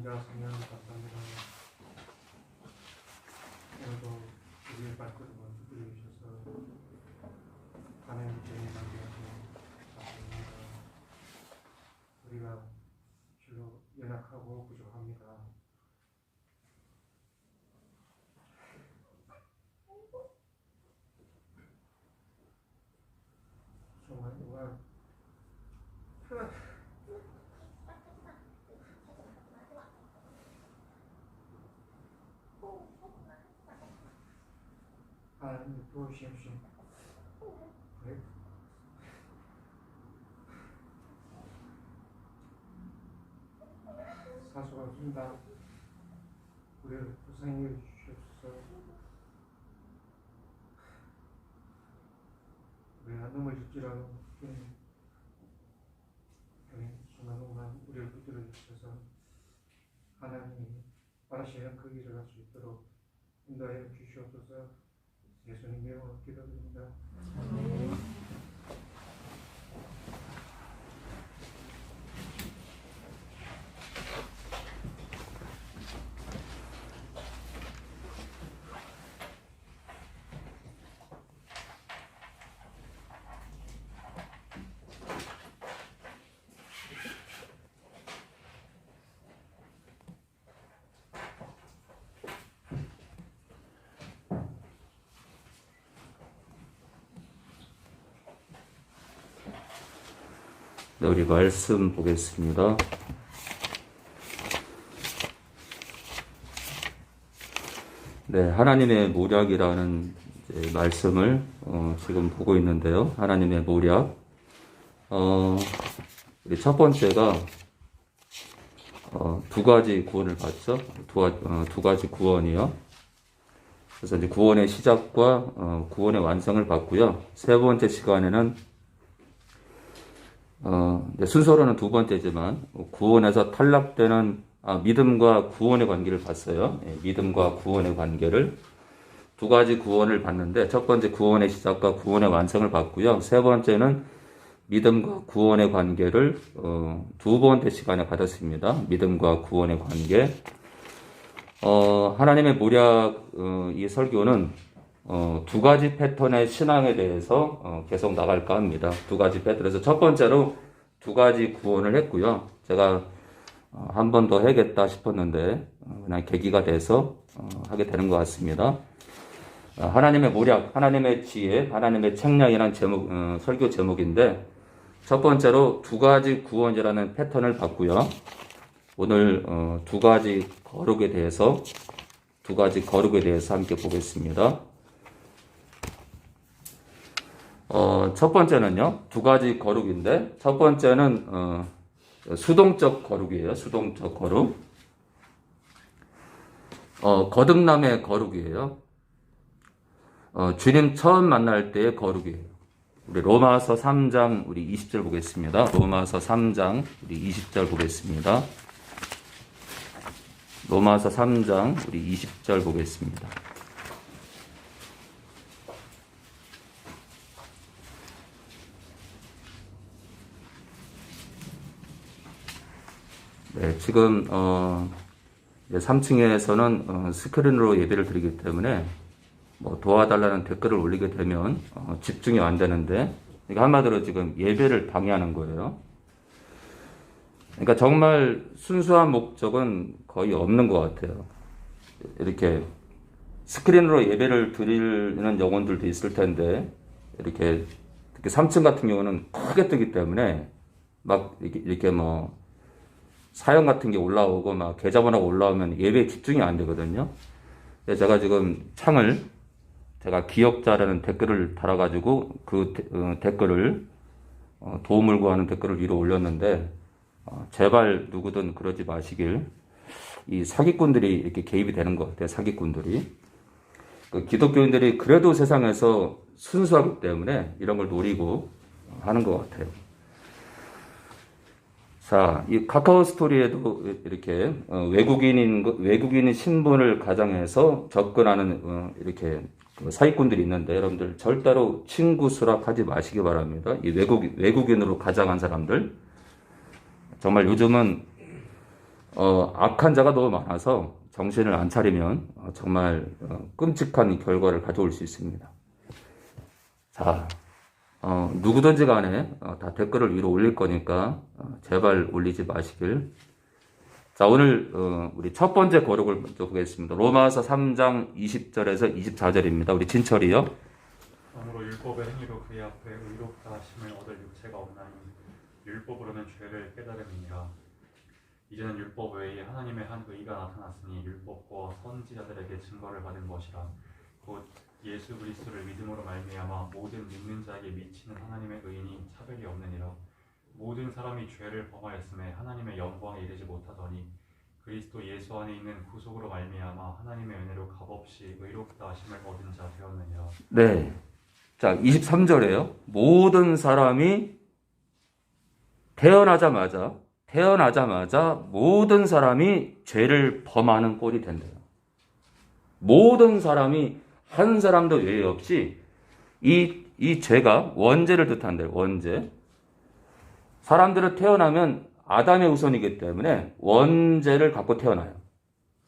아버지가 성령을 감사합니다. 오늘도 우리의 발걸음을 두드려 주셔서 하나님의 죄를 만들어서 감사합니다. 우리가 주로 연약하고 부족합니다. 정말 우리가 하나님 도우시옵시오. 네. 사소가 준다. 우리를 불쌍히 여주시옵소서. 우리가 넘어질지라도 주님 순간동안 우리를 붙들어 주셔서 하나님이 바라시는 그 길을 갈 수 있도록 인도하여 주시옵소서. 예수님의 이름으로 기도드립니다. 네, 우리 말씀 보겠습니다. 네, 하나님의 모략이라는 말씀을 지금 보고 있는데요. 하나님의 모략. 우리 첫 번째가 두 가지 구원을 받죠. 두 가지 구원이요. 그래서 이제 구원의 시작과 구원의 완성을 받고요. 세 번째 시간에는 순서로는 두 번째지만 구원에서 탈락되는 믿음과 구원의 관계를 봤어요. 믿음과 구원의 관계를 두 가지 구원을 봤는데 첫 번째 구원의 시작과 구원의 완성을 봤고요. 세 번째는 믿음과 구원의 관계를 두 번째 시간에 받았습니다. 믿음과 구원의 관계. 하나님의 모략 이 설교는 두 가지 패턴의 신앙에 대해서 계속 나갈까 합니다. 두 가지 패턴에서 첫 번째로 두 가지 구원을 했고요. 제가 한 번 더 해야겠다 싶었는데 그냥 계기가 돼서 하게 되는 것 같습니다. 하나님의 모략, 하나님의 지혜, 하나님의 책략이라는 제목, 설교 제목인데 첫 번째로 두 가지 구원이라는 패턴을 봤고요. 오늘 두 가지 거룩에 대해서 함께 보겠습니다. 첫 번째는요, 두 가지 거룩인데, 첫 번째는, 수동적 거룩이에요. 수동적 거룩. 거듭남의 거룩이에요. 주님 처음 만날 때의 거룩이에요. 우리 로마서 3장, 우리 20절 보겠습니다. 로마서 3장, 우리 20절 보겠습니다. 로마서 3장, 우리 20절 보겠습니다. 네, 지금 3층에서는 스크린으로 예배를 드리기 때문에 뭐 도와달라는 댓글을 올리게 되면 집중이 안 되는데 이게 한마디로 지금 예배를 방해하는 거예요. 그러니까 정말 순수한 목적은 거의 없는 것 같아요. 이렇게 스크린으로 예배를 드리는 영혼들도 있을 텐데 이렇게 특히 3층 같은 경우는 크게 뜨기 때문에 막 이렇게 뭐 사연 같은 게 올라오고 막 계좌번호가 올라오면 예배에 집중이 안 되거든요. 그래서 제가 지금 창을 제가 기억자라는 댓글을 달아가지고 그 댓글을 도움을 구하는 댓글을 위로 올렸는데 제발 누구든 그러지 마시길. 이 사기꾼들이 이렇게 개입이 되는 것 같아요. 사기꾼들이. 기독교인들이 그래도 세상에서 순수하기 때문에 이런 걸 노리고 하는 것 같아요. 자, 이 카카오 스토리에도 이렇게 외국인인 신분을 가정해서 접근하는 이렇게 사기꾼들이 있는데 여러분들 절대로 친구 수락하지 마시기 바랍니다. 이 외국인으로 가장한 사람들 정말 요즘은 악한 자가 너무 많아서 정신을 안 차리면 정말 끔찍한 결과를 가져올 수 있습니다. 자, 누구든지 간에 다 댓글을 위로 올릴 거니까 제발 올리지 마시길. 자, 오늘 우리 첫 번째 거룩을 먼저 보겠습니다. 로마서 3장 20절에서 24절입니다. 우리 진철이요. 그러므로 율법의 행위로 그의 앞에 의롭다 하심을 얻을 육체가 없나니 율법으로는 죄를 깨달음이니라. 이제는 율법 외에 하나님의 한 의가 나타났으니 율법과 선지자들에게 증거를 받은 것이라. 곧 예수 그리스도를 믿음으로 말미암아 모든 믿는 자에게 미치는 하나님의 의인이 차별이 없느니라. 모든 사람이 죄를 범하였음에 하나님의 영광에 이르지 못하더니 그리스도 예수 안에 있는 구속으로 말미암아 하나님의 은혜로 값없이 의롭다 하심을 얻은 자 되었느니라. 네. 자, 23절에요. 모든 사람이 태어나자마자 모든 사람이 죄를 범하는 꼴이 된대요. 모든 사람이 한 사람도 예외 없이 이 죄가 원죄를 뜻한대요. 원죄. 사람들은 태어나면 아담의 후손이기 때문에 원죄를 갖고 태어나요.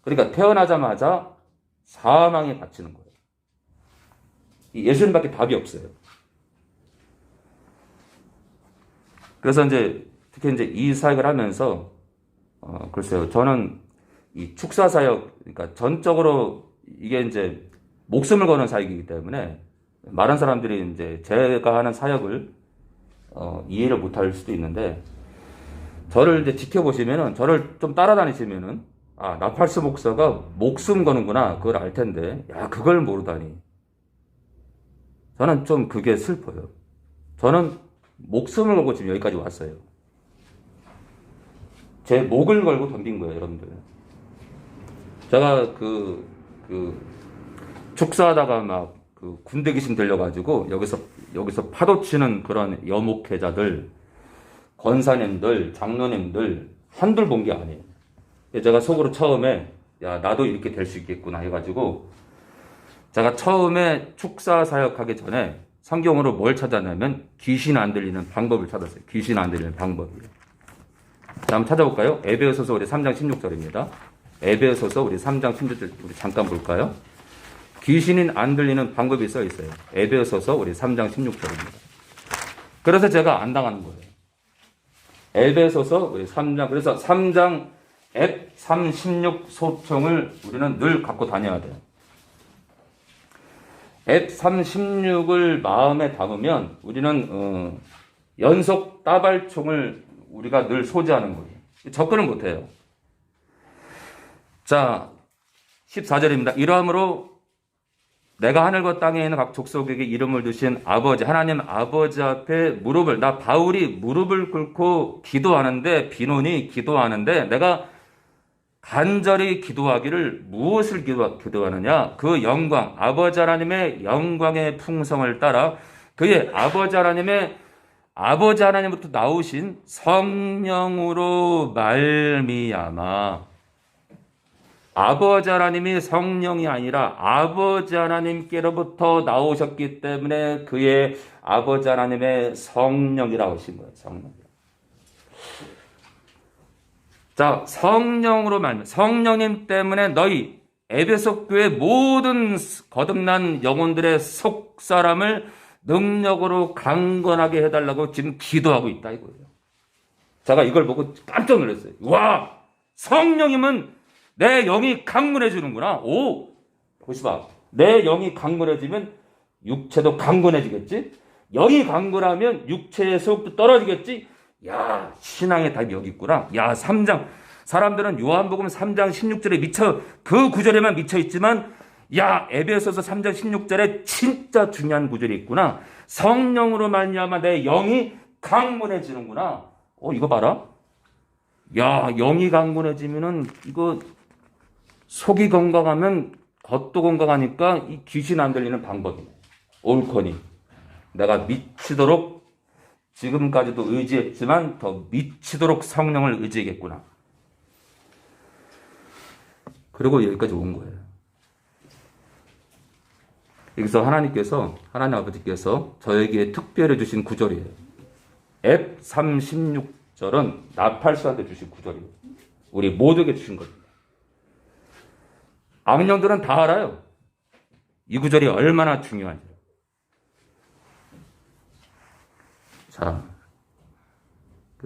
그러니까 태어나자마자 사망에 갇히는 거예요. 예수님밖에 답이 없어요. 그래서 특히 이 사역을 하면서 글쎄요, 저는 이 축사 사역, 그러니까 전적으로 이게 목숨을 거는 사역이기 때문에 많은 사람들이 제가 하는 사역을 이해를 못할 수도 있는데, 저를 지켜보시면은, 저를 좀 따라다니시면은, 나팔수 목사가 목숨 거는구나, 그걸 알 텐데, 그걸 모르다니. 저는 좀 그게 슬퍼요. 저는 목숨을 걸고 지금 여기까지 왔어요. 제 목을 걸고 덤빈 거예요, 여러분들. 제가 축사하다가 군대 귀신 들려가지고 여기서 파도 치는 그런 여목회자들, 권사님들, 장로님들 한둘 본 게 아니에요. 제가 속으로 처음에 나도 이렇게 될 수 있겠구나 해가지고, 제가 처음에 축사 사역하기 전에 성경으로 뭘 찾았냐면 귀신 안 들리는 방법을 찾았어요. 귀신 안 들리는 방법이에요. 자, 한번 찾아볼까요? 에베소서 우리 3장 16절입니다. 에베소서 우리 3장 16절 우리 잠깐 볼까요? 귀신이 안 들리는 방법이 써 있어요. 에베소서 우리 3장 16절입니다. 그래서 제가 안 당하는 거예요. 에베소서 우리 3장, 그래서 3장 F316 소총을 우리는 늘 갖고 다녀야 돼요. F316을 마음에 담으면 우리는 연속 따발총을 우리가 늘 소지하는 거예요. 접근을 못해요. 자, 14절입니다. 이러함으로 내가 하늘과 땅에 있는 각 족속에게 이름을 두신 아버지, 하나님 아버지 앞에 나 바울이 무릎을 꿇고 기도하는데, 비논이 기도하는데, 내가 간절히 기도하기를 무엇을 기도하느냐? 그 영광, 아버지 하나님의 영광의 풍성을 따라 그의 아버지 하나님부터 나오신 성령으로 말미암아, 아버지 하나님이 성령이 아니라 아버지 하나님께로부터 나오셨기 때문에 그의 아버지 하나님의 성령이라고 하신 거예요. 성령. 자, 성령으로 말미암아, 성령님 때문에 너희 에베소 교회 모든 거듭난 영혼들의 속 사람을 능력으로 강건하게 해달라고 지금 기도하고 있다 이거예요. 제가 이걸 보고 깜짝 놀랐어요. 와, 성령님은 내 영이 강건해지는구나. 오, 보시봐. 내 영이 강건해지면 육체도 강건해지겠지? 영이 강건하면 육체의 소욕도 떨어지겠지? 야, 신앙의 답이 여기 있구나. 야, 3장. 사람들은 요한복음 3장 16절에 그 구절에만 미쳐 있지만, 야, 에베소서 3장 16절에 진짜 중요한 구절이 있구나. 성령으로 말미암아 내 영이 강건해지는구나. 이거 봐라. 야, 영이 강건해지면은 이거 속이 건강하면 겉도 건강하니까 이 귀신 안 들리는 방법이네. 옳거니 내가 미치도록, 지금까지도 의지했지만 더 미치도록 성령을 의지하겠구나. 그리고 여기까지 온 거예요. 여기서 하나님 아버지께서 저에게 특별히 주신 구절이에요. F316절은 나팔수한테 주신 구절이에요. 우리 모두에게 주신 겁니다. 악령들은 다 알아요. 이 구절이 얼마나 중요한지. 자,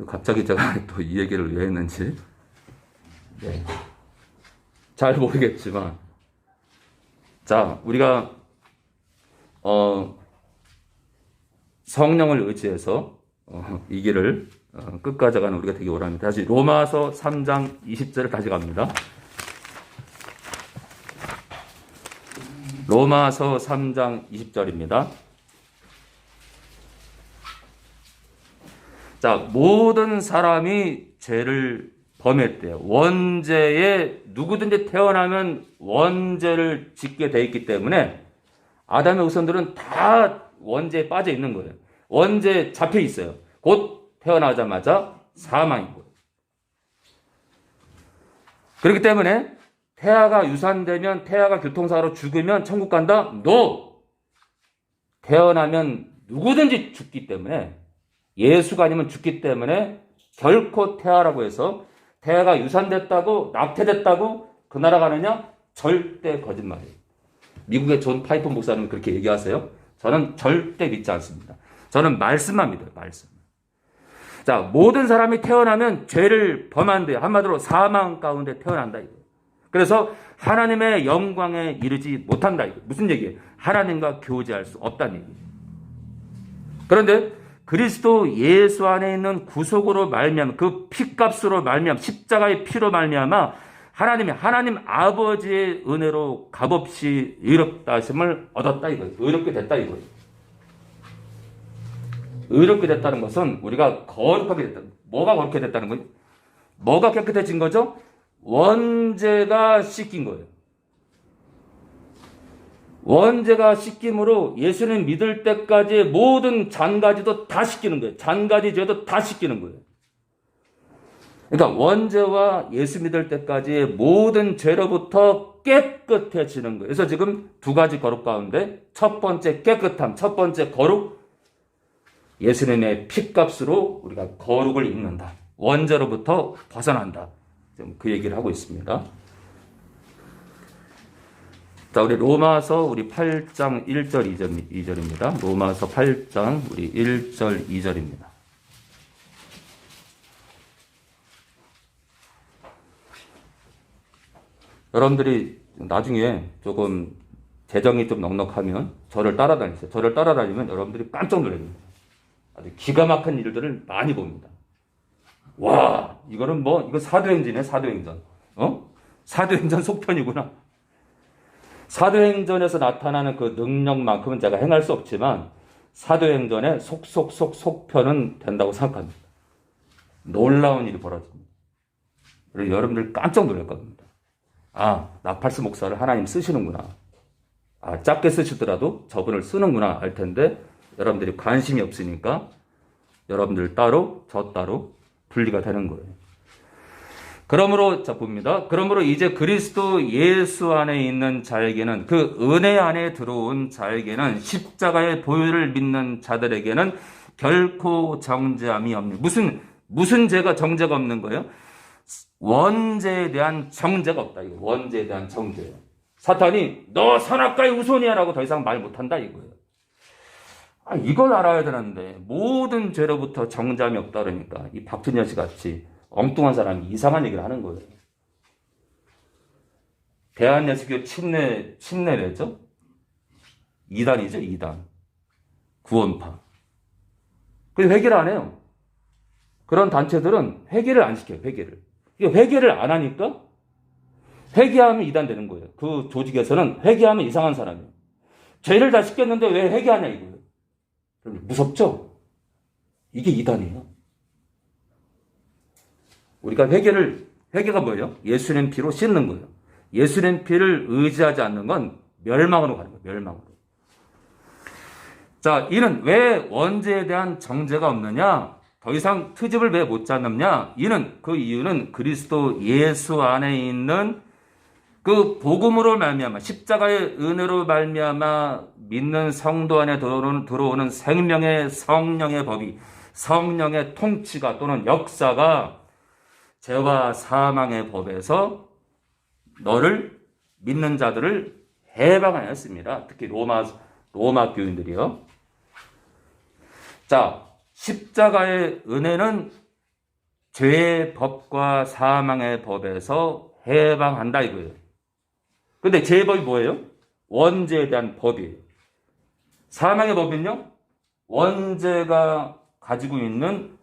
갑자기 제가 또 이 얘기를 왜 했는지 네. 잘 모르겠지만, 자, 우리가 성령을 의지해서 이 길을 끝까지 가는 우리가 되기 원합니다. 다시 로마서 3장 20절을 다시 갑니다. 로마서 3장 20절입니다. 자, 모든 사람이 죄를 범했대요. 원죄에 누구든지 태어나면 원죄를 짓게 돼 있기 때문에 아담의 후손들은 다 원죄에 빠져 있는 거예요. 원죄에 잡혀 있어요. 곧 태어나자마자 사망인 거예요. 그렇기 때문에 태아가 유산되면, 태아가 교통사고로 죽으면 천국 간다? No! 태어나면 누구든지 죽기 때문에, 예수가 아니면 죽기 때문에 결코 태아라고 해서 태아가 유산됐다고, 낙태됐다고 그 나라 가느냐? 절대 거짓말이에요. 미국의 존 파이폰 목사는 그렇게 얘기하세요. 저는 절대 믿지 않습니다. 저는 말씀만 믿어요. 말씀. 자, 모든 사람이 태어나면 죄를 범한대요. 한마디로 사망 가운데 태어난다 이거예요. 그래서 하나님의 영광에 이르지 못한다 이거예요. 무슨 얘기예요? 하나님과 교제할 수 없다는 얘기예요. 그런데 그리스도 예수 안에 있는 구속으로 말미암아, 그 피값으로 말미암아, 십자가의 피로 말미암아 하나님 아버지의 은혜로 값없이 의롭다 하심을 얻었다 이거예요. 의롭게 됐다 이거예요. 의롭게 됐다는 것은 우리가 거룩하게 됐다. 뭐가 거룩하게 됐다는 거예요? 뭐가 깨끗해진 거죠? 원죄가 씻긴 거예요. 원죄가 씻김으로 예수님 믿을 때까지 모든 잔가지도 다 씻기는 거예요. 잔가지 죄도 다 씻기는 거예요. 그러니까 원죄와 예수 믿을 때까지 모든 죄로부터 깨끗해지는 거예요. 그래서 지금 두 가지 거룩 가운데 첫 번째 깨끗함, 첫 번째 거룩, 예수님의 피값으로 우리가 거룩을 입는다. 원죄로부터 벗어난다. 지금 그 얘기를 하고 있습니다. 자, 우리 로마서 우리 8장 1절 2절입니다. 로마서 8장 우리 1절 2절입니다. 여러분들이 나중에 조금 재정이 좀 넉넉하면 저를 따라다니세요. 저를 따라다니면 여러분들이 깜짝 놀랍니다. 아주 기가 막힌 일들을 많이 봅니다. 와, 이거는 뭐, 이거 사도행전이네, 사도행전. 사도행전 속편이구나. 사도행전에서 나타나는 그 능력만큼은 제가 행할 수 없지만 사도행전의 속편은 된다고 생각합니다. 놀라운 일이 벌어집니다. 그리고 여러분들 깜짝 놀랄 겁니다. 아, 나팔스 목사를 하나님 쓰시는구나. 아, 작게 쓰시더라도 저분을 쓰는구나 알 텐데 여러분들이 관심이 없으니까 여러분들 따로 저 따로 분리가 되는 거예요. 그러므로 자 봅니다. 그러므로 이제 그리스도 예수 안에 있는 자에게는, 그 은혜 안에 들어온 자에게는, 십자가의 보혈을 믿는 자들에게는 결코 정죄함이 없는, 무슨 죄가 정죄가 없는 거예요? 원죄에 대한 정죄가 없다. 이거 원죄에 대한 정죄. 사탄이 너 선악과의 우손이야라고 더 이상 말 못한다 이거예요. 아, 이걸 알아야 되는데 모든 죄로부터 정죄함이 없다 그러니까 이 박준현 씨 같이 엉뚱한 사람이 이상한 얘기를 하는 거예요. 대한예수교 침례래죠? 2단이죠, 2단. 구원파. 근데 회개를 안 해요. 그런 단체들은 회개를 안 시켜요, 회개를. 회개를 안 하니까 회개하면 2단 되는 거예요. 그 조직에서는 회개하면 이상한 사람이에요. 죄를 다 시켰는데 왜 회개하냐 이거예요. 무섭죠? 이게 2단이에요. 우리가 회개가 뭐예요? 예수님 피로 씻는 거예요. 예수님 피를 의지하지 않는 건 멸망으로 가는 거예요. 멸망으로. 자, 이는 왜 원죄에 대한 정죄가 없느냐? 더 이상 트집을 왜 못 잡느냐? 그 이유는 그리스도 예수 안에 있는 그 복음으로 말미암아, 십자가의 은혜로 말미암아 믿는 성도 안에 들어오는 생명의 성령의 법이, 성령의 통치가 또는 역사가 죄와 사망의 법에서 너를 믿는 자들을 해방하였습니다. 특히 로마 교인들이요. 자, 십자가의 은혜는 죄의 법과 사망의 법에서 해방한다 이거예요. 근데 죄의 법이 뭐예요? 원죄에 대한 법이에요. 사망의 법은요? 원죄가 가지고 있는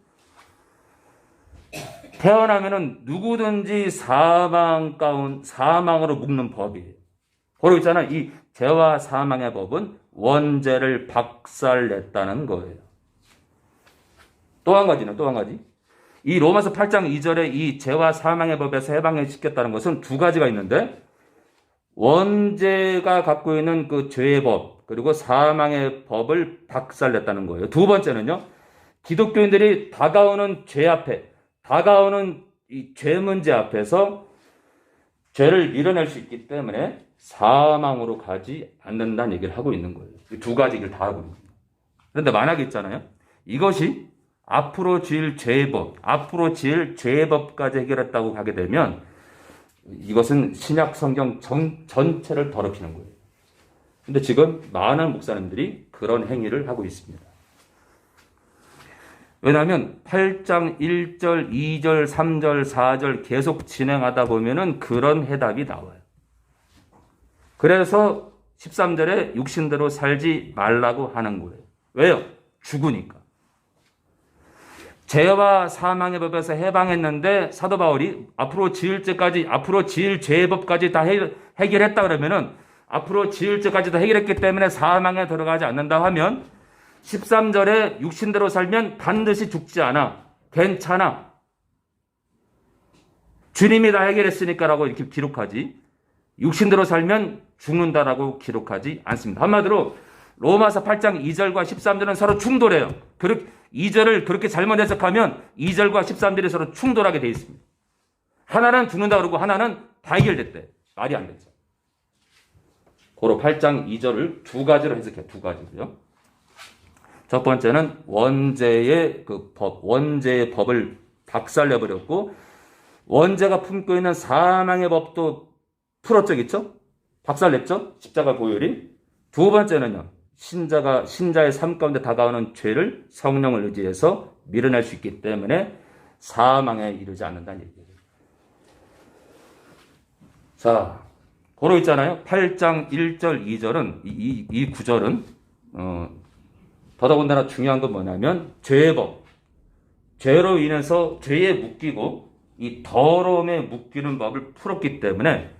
태어나면은 누구든지 사망으로 묶는 법이에요. 바로 있잖아. 이 죄와 사망의 법은 원죄를 박살냈다는 거예요. 또 한 가지. 이 로마서 8장 2절에 이 죄와 사망의 법에서 해방시켰다는 것은 두 가지가 있는데, 원죄가 갖고 있는 그 죄의 법, 그리고 사망의 법을 박살냈다는 거예요. 두 번째는요, 기독교인들이 다가오는 죄 앞에, 다가오는 이 죄 문제 앞에서 죄를 밀어낼 수 있기 때문에 사망으로 가지 않는다는 얘기를 하고 있는 거예요. 이 두 가지 얘기를 다 하고 있는 거예요. 그런데 만약에 있잖아요. 이것이 앞으로 지을 죄의 법, 앞으로 지을 죄의 법까지 해결했다고 하게 되면 이것은 신약 성경 전체를 더럽히는 거예요. 근데 지금 많은 목사님들이 그런 행위를 하고 있습니다. 왜냐하면 8장 1절, 2절, 3절, 4절 계속 진행하다 보면은 그런 해답이 나와요. 그래서 13절에 육신대로 살지 말라고 하는 거예요. 왜요? 죽으니까. 죄와 사망의 법에서 해방했는데 사도 바울이 앞으로 지을 죄의 법까지 다 해결했다 그러면은 앞으로 지을 죄까지 다 해결했기 때문에 사망에 들어가지 않는다 하면 13절에 육신대로 살면 반드시 죽지 않아. 괜찮아. 주님이 다 해결했으니까라고 이렇게 기록하지. 육신대로 살면 죽는다라고 기록하지 않습니다. 한마디로 로마서 8장 2절과 13절은 서로 충돌해요. 2절을 그렇게 잘못 해석하면 2절과 13절이 서로 충돌하게 되어 있습니다. 하나는 죽는다 그러고 하나는 다 해결됐대. 말이 안 되죠. 고로 8장 2절을 두 가지로 해석해요. 두 가지로요. 첫 번째는 원죄의 법을 박살내버렸고, 원죄가 품고 있는 사망의 법도 풀었죠, 그렇죠? 박살냈죠? 십자가 보혈이. 두 번째는요, 신자의 삶 가운데 다가오는 죄를 성령을 의지해서 밀어낼 수 있기 때문에 사망에 이르지 않는다는 얘기예요. 자, 고로 있잖아요. 8장 1절, 2절은, 이 구절은, 더더군다나 중요한 건 뭐냐면, 죄의 법. 죄로 인해서 죄에 묶이고, 이 더러움에 묶이는 법을 풀었기 때문에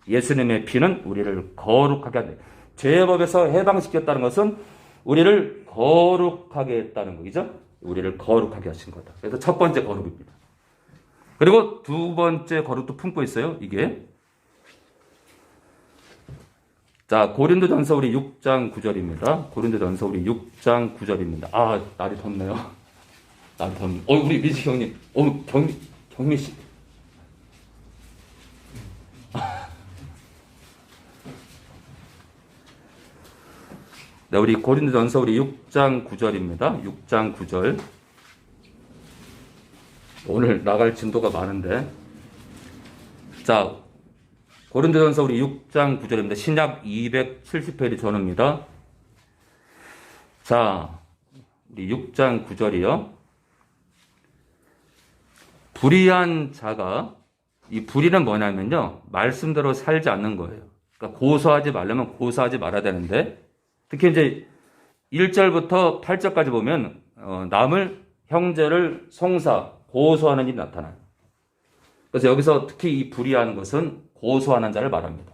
예수님의 피는 우리를 거룩하게 한다. 죄의 법에서 해방시켰다는 것은 우리를 거룩하게 했다는 거죠. 우리를 거룩하게 하신 거다. 그래서 첫 번째 거룩입니다. 그리고 두 번째 거룩도 품고 있어요. 이게. 자, 고린도전서 우리 6장 9절입니다. 고린도전서 우리 6장 9절입니다. 아, 날이 덥네요. 날이 덥네. 우리 미식 형님. 경미 씨. 네, 우리 고린도전서 우리 6장 9절입니다. 6장 9절. 오늘 나갈 진도가 많은데. 자, 고린도전서 우리 6장 9절입니다. 신약 270페이지 전후입니다. 자, 우리 6장 9절이요. 불의한 자가, 이 불의는 뭐냐면요, 말씀대로 살지 않는 거예요. 그러니까 고소하지 말려면 고소하지 말아야 되는데, 특히 이제 1절부터 8절까지 보면 남을, 형제를 고소하는 일이 나타나요. 그래서 여기서 특히 이 불의한 것은 고소하는 자를 말합니다.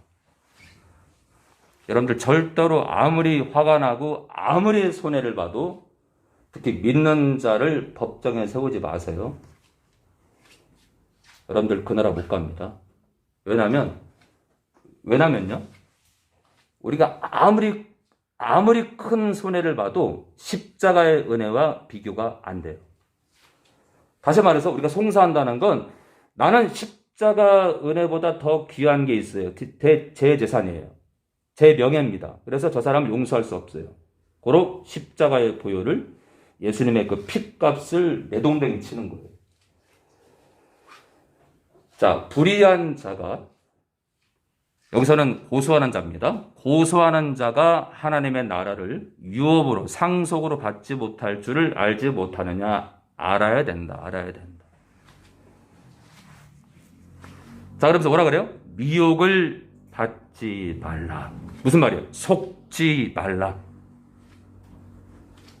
여러분들 절대로 아무리 화가 나고 아무리 손해를 봐도 특히 믿는 자를 법정에 세우지 마세요. 여러분들 그 나라 못 갑니다. 왜냐면요. 우리가 아무리 큰 손해를 봐도 십자가의 은혜와 비교가 안 돼요. 다시 말해서 우리가 송사한다는 건 나는 십자가 은혜보다 더 귀한 게 있어요. 제 재산이에요. 제 명예입니다. 그래서 저 사람을 용서할 수 없어요. 고로 십자가의 보혈을, 예수님의 그 핏값을 내동댕이 치는 거예요. 자, 불의한 자가 여기서는 고소하는 자입니다. 고소하는 자가 하나님의 나라를 유업으로 상속으로 받지 못할 줄을 알지 못하느냐. 알아야 된다. 알아야 된다. 자, 그러면서 뭐라 그래요? 미혹을 받지 말라. 무슨 말이에요? 속지 말라.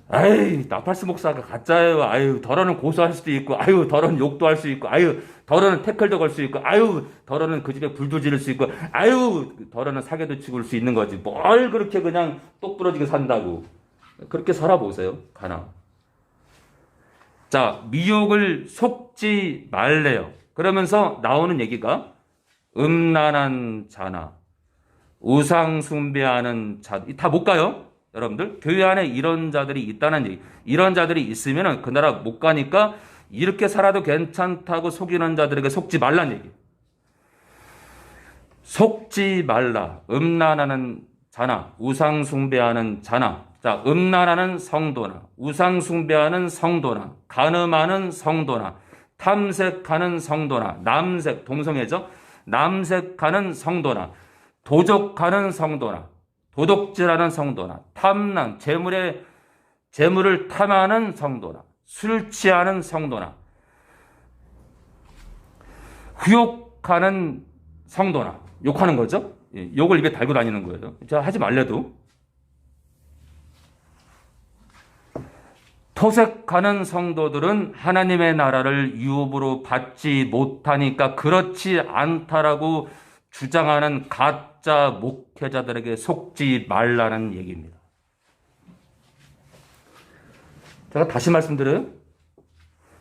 아이, 나팔스 목사가 가짜예요. 아유, 더러는 고소할 수도 있고, 아유, 더러는 욕도 할 수 있고, 아유, 더러는 태클도 걸 수 있고, 아유, 더러는 그 집에 불도 지를 수 있고, 아유, 더러는 사개도 치고 수 있는 거지. 뭘 그렇게 그냥 똑부러지게 산다고. 그렇게 살아보세요. 가나. 자, 미혹을 속지 말래요. 그러면서 나오는 얘기가 음란한 자나 우상 숭배하는 자, 다 못 가요. 여러분들 교회 안에 이런 자들이 있다는 얘기. 이런 자들이 있으면은 그 나라 못 가니까 이렇게 살아도 괜찮다고 속이는 자들에게 속지 말란 얘기. 속지 말라. 음란하는 자나 우상 숭배하는 자나. 자, 음란하는 성도나 우상 숭배하는 성도나 간음하는 성도나 탐색하는 성도나 남색 동성애죠. 남색하는 성도나 도적하는 성도나 도둑질하는 성도나 탐난 재물을 탐하는 성도나 술 취하는 성도나 후욕하는 성도나 욕하는 거죠. 욕을 입에 달고 다니는 거예요. 자, 하지 말래도 토색하는 성도들은 하나님의 나라를 유업으로 받지 못하니까 그렇지 않다라고 주장하는 가짜 목회자들에게 속지 말라는 얘기입니다. 제가 다시 말씀드려요.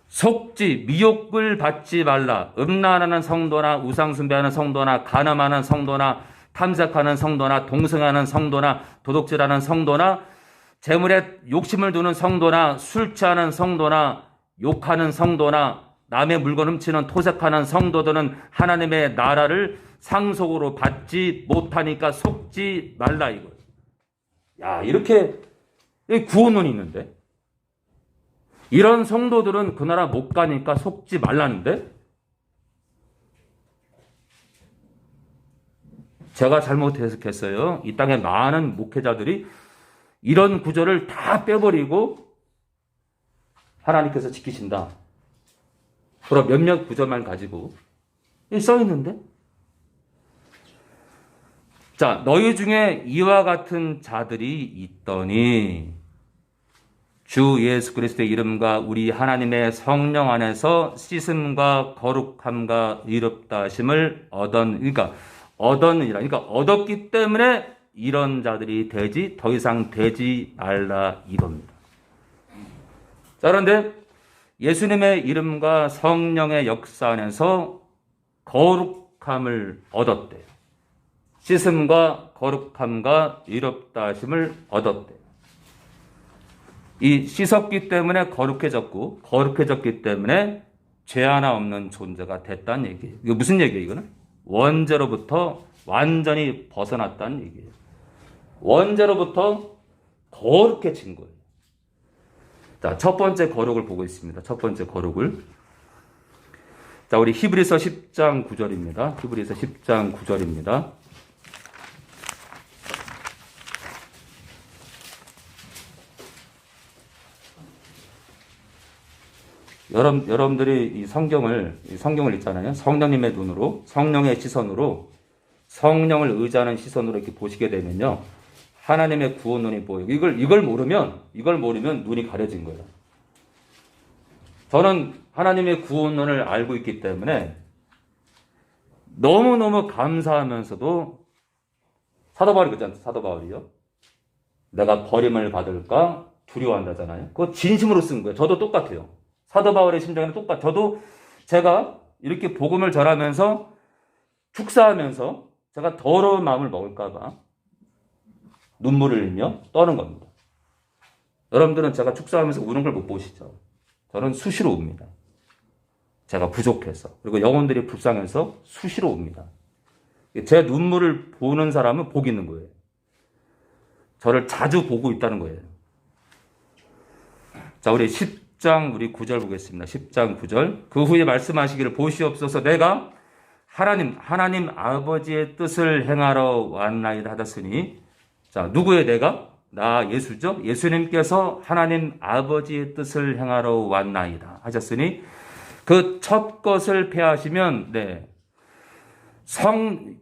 속지, 미혹을 받지 말라. 음란하는 성도나 우상숭배하는 성도나 간음하는 성도나 탐색하는 성도나 동성하는 성도나 도둑질하는 성도나 재물에 욕심을 두는 성도나 술 취하는 성도나 욕하는 성도나 남의 물건 훔치는 토색하는 성도들은 하나님의 나라를 상속으로 받지 못하니까 속지 말라 이거예요. 야, 이렇게 구원론이 있는데 이런 성도들은 그 나라 못 가니까 속지 말라는데 제가 잘못 해석했어요. 이 땅에 많은 목회자들이 이런 구절을 다 빼버리고 하나님께서 지키신다. 그럼 몇몇 구절만 가지고 써 있는데 자, 너희 중에 이와 같은 자들이 있더니 주 예수 그리스도의 이름과 우리 하나님의 성령 안에서 씻음과 거룩함과 의롭다 하심을 그러니까 얻었기 때문에 이런 자들이 더 이상 되지 말라 이겁니다. 자, 그런데 예수님의 이름과 성령의 역사 안에서 거룩함을 얻었대요. 씻음과 거룩함과 의롭다 하심을 얻었대요. 이 씻었기 때문에 거룩해졌고 거룩해졌기 때문에 죄 하나 없는 존재가 됐다는 얘기예요. 이거 무슨 얘기예요, 이거는? 원죄로부터 완전히 벗어났다는 얘기예요. 원죄로부터 거룩해진 거예요. 자, 첫 번째 거룩을 보고 있습니다. 첫 번째 거룩을. 자, 우리 히브리서 10장 9절입니다. 히브리서 10장 9절입니다. 여러분들이 이 성경을 읽잖아요. 성령님의 눈으로, 성령의 시선으로, 성령을 의지하는 시선으로 이렇게 보시게 되면요. 하나님의 구원론이 보여요. 이걸 모르면 눈이 가려진 거예요. 저는 하나님의 구원론을 알고 있기 때문에 너무너무 감사하면서도 사도 바울이요. 내가 버림을 받을까 두려워한다잖아요. 그거 진심으로 쓴 거예요. 저도 똑같아요. 사도 바울의 심정은 똑같아요. 저도 제가 이렇게 복음을 전하면서 축사하면서 제가 더러운 마음을 먹을까 봐 눈물을 흘리며 떠는 겁니다. 여러분들은 제가 축사하면서 우는 걸 못 보시죠? 저는 수시로 웁니다. 제가 부족해서. 그리고 영혼들이 불쌍해서 수시로 웁니다. 제 눈물을 보는 사람은 복 있는 거예요. 저를 자주 보고 있다는 거예요. 자, 우리 10장 우리 9절 보겠습니다. 10장 9절. 그 후에 말씀하시기를 보시옵소서 내가 하나님 아버지의 뜻을 행하러 왔나이다 하셨으니, 자, 누구의 내가? 나 예수죠? 예수님께서 하나님 아버지의 뜻을 행하러 왔나이다 하셨으니, 그 첫 것을 폐하시면, 네,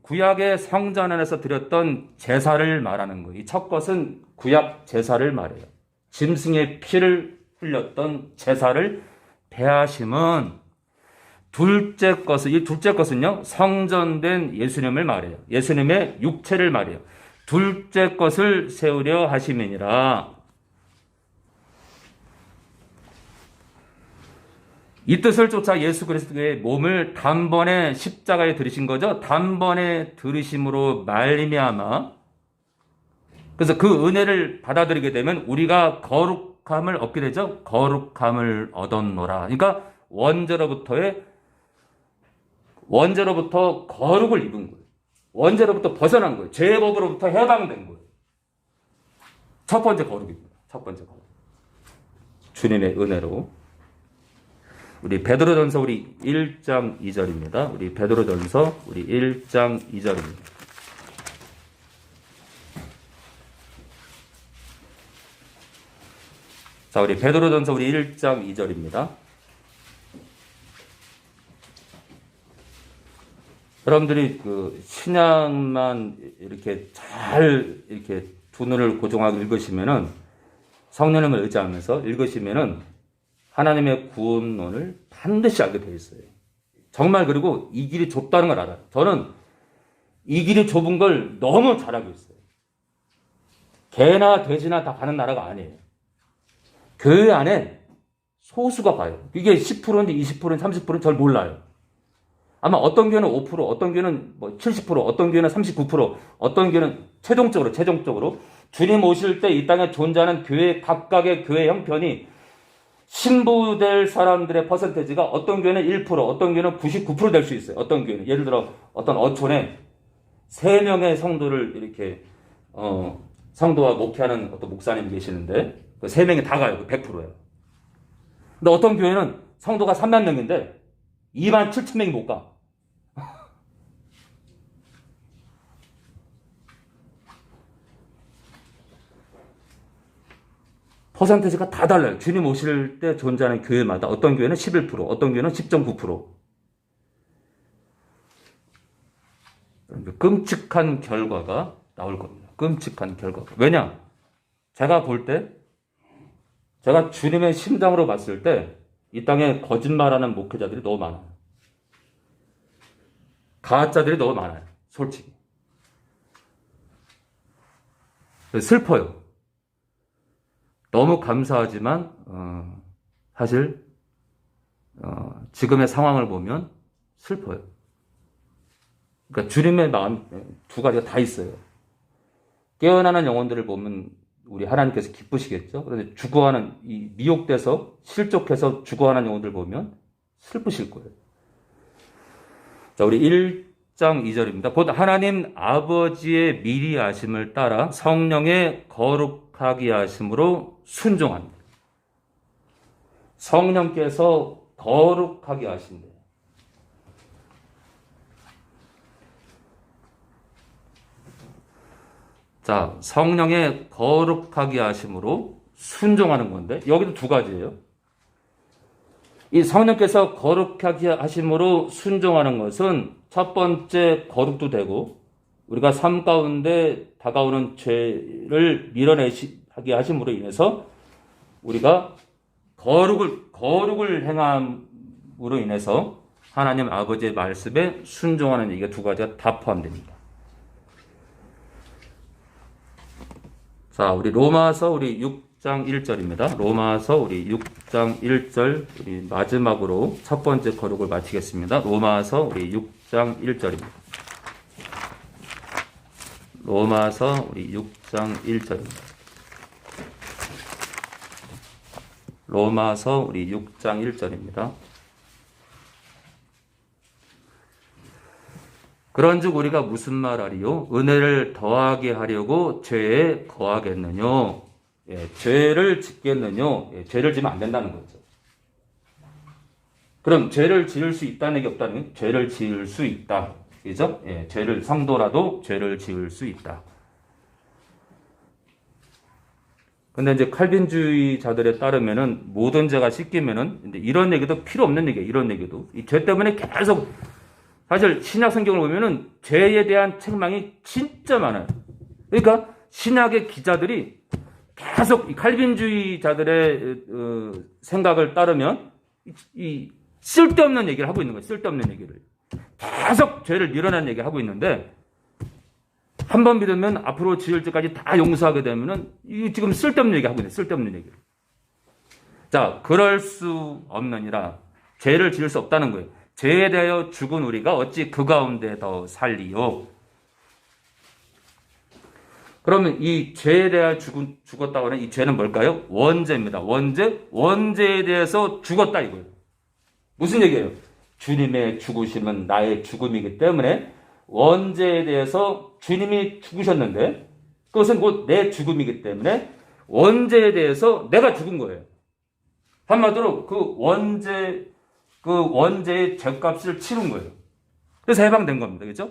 구약의 성전 안에서 드렸던 제사를 말하는 거예요. 이 첫 것은 구약 제사를 말해요. 짐승의 피를 흘렸던 제사를 폐하심은 둘째 것은, 이 둘째 것은요, 성전된 예수님을 말해요. 예수님의 육체를 말해요. 둘째 것을 세우려 하심이니라. 이 뜻을 쫓아 예수 그리스도의 몸을 단번에 십자가에 들으신 거죠. 단번에 들으심으로 말미암아, 그래서 그 은혜를 받아들이게 되면 우리가 거룩함을 얻게 되죠. 거룩함을 얻었노라. 그러니까 원죄로부터 거룩을 입은 거예요. 원죄로부터 벗어난 거예요. 죄의 법으로부터 해방된 거예요. 첫 번째 거룩입니다. 첫 번째 거룩. 주님의 은혜로. 우리 베드로전서 우리 1장 2절입니다. 우리 베드로전서 우리 1장 2절입니다. 자, 우리 베드로전서 우리 1장 2절입니다. 여러분들이 그 신약만 이렇게 잘 이렇게 두 눈을 고정하고 읽으시면은, 성령님을 의지하면서 읽으시면은 하나님의 구원론을 반드시 알게 되어 있어요. 정말. 그리고 이 길이 좁다는 걸 알아요. 저는 이 길이 좁은 걸 너무 잘 알고 있어요. 개나 돼지나 다 가는 나라가 아니에요. 교회 안에 소수가 가요. 이게 10%인지 20%인지 30%인지 잘 몰라요. 아마 어떤 교회는 5%, 어떤 교회는 뭐 70%, 어떤 교회는 39%, 어떤 교회는 최종적으로 주님 오실 때 이 땅에 존재하는 교회, 각각의 교회 형편이 신부될 사람들의 퍼센테이지가 어떤 교회는 1%, 어떤 교회는 99% 될 수 있어요. 어떤 교회는. 예를 들어 어떤 어촌에 3명의 성도를 이렇게 성도와 목회하는 어떤 목사님 계시는데 그 3명이 다 가요. 그 100%예요. 근데 어떤 교회는 성도가 3만 명인데 2만 7천 명이 못 가. 퍼센테이지가 다 달라요. 주님 오실 때 존재하는 교회마다. 어떤 교회는 11%, 어떤 교회는 10.9%. 끔찍한 결과가 나올 겁니다. 끔찍한 결과가. 왜냐? 제가 볼 때, 제가 주님의 심장으로 봤을 때 이 땅에 거짓말하는 목회자들이 너무 많아요. 가짜들이 너무 많아요. 솔직히. 슬퍼요. 너무 감사하지만 사실 지금의 상황을 보면 슬퍼요. 그러니까 주님의 마음 두 가지가 다 있어요. 깨어나는 영혼들을 보면 우리 하나님께서 기쁘시겠죠. 그런데 죽어가는, 이 미혹돼서 실족해서 죽어가는 영혼들 보면 슬프실 거예요. 자, 우리 1장 2절입니다. 곧 하나님 아버지의 미리 아심을 따라 성령의 거룩하게 하심으로 순종합니다. 성령께서 거룩하게 하신대요. 자, 성령의 거룩하게 하심으로 순종하는 건데, 여기도 두 가지예요. 이 성령께서 거룩하게 하심으로 순종하는 것은 첫 번째 거룩도 되고, 우리가 삶 가운데 다가오는 죄를 밀어내게 하심으로 인해서 우리가 거룩을 행함으로 인해서 하나님 아버지의 말씀에 순종하는, 이게 두 가지가 다 포함됩니다. 자, 우리 로마서 우리 6장 1절입니다. 로마서 우리 6장 1절, 우리 마지막으로 첫 번째 거룩을 마치겠습니다. 로마서 우리 6장 1절입니다. 로마서 우리 6장 1절입니다. 로마서 우리 6장 1절입니다. 그런즉 우리가 무슨 말하리요? 은혜를 더하게 하려고 죄에 거하겠느뇨? 예, 죄를 짓겠느뇨? 예, 죄를 지면 안 된다는 거죠. 그럼 죄를 지을 수 있다는 게 없다는 게 죄를 지을 수 있다. 그죠? 예, 성도라도 죄를 지을 수 있다. 근데 이제 칼빈주의자들에 따르면은 모든 죄가 씻기면은 이제 이런 얘기도 필요 없는 얘기예요. 이런 얘기도. 이 죄 때문에 계속 사실 신약 성경을 보면은 죄에 대한 책망이 진짜 많아요. 그러니까 신약의 기자들이 계속 이 칼빈주의자들의 생각을 따르면 이 쓸데없는 얘기를 하고 있는 거예요. 쓸데없는 얘기를. 계속 죄를 늘어난 얘기를 하고 있는데 한 번 믿으면 앞으로 지을 때까지 다 용서하게 되면은 이 지금 쓸데없는 얘기 하고 있네. 쓸데없는 얘기를. 자, 그럴 수 없느니라. 죄를 지을 수 없다는 거예요. 죄에 대하여 죽은 우리가 어찌 그 가운데 더 살리요. 그러면 이 죄에 대하여 죽었다고 하는 이 죄는 뭘까요? 원죄입니다. 원죄에 대해서 죽었다 이거예요. 무슨 얘기예요? 주님의 죽으심은 나의 죽음이기 때문에 원죄에 대해서 주님이 죽으셨는데 그것은 곧 내 죽음이기 때문에 원죄에 대해서 내가 죽은 거예요. 한마디로 그 원죄의 죄값을 치른 거예요. 그래서 해방된 겁니다. 그렇죠?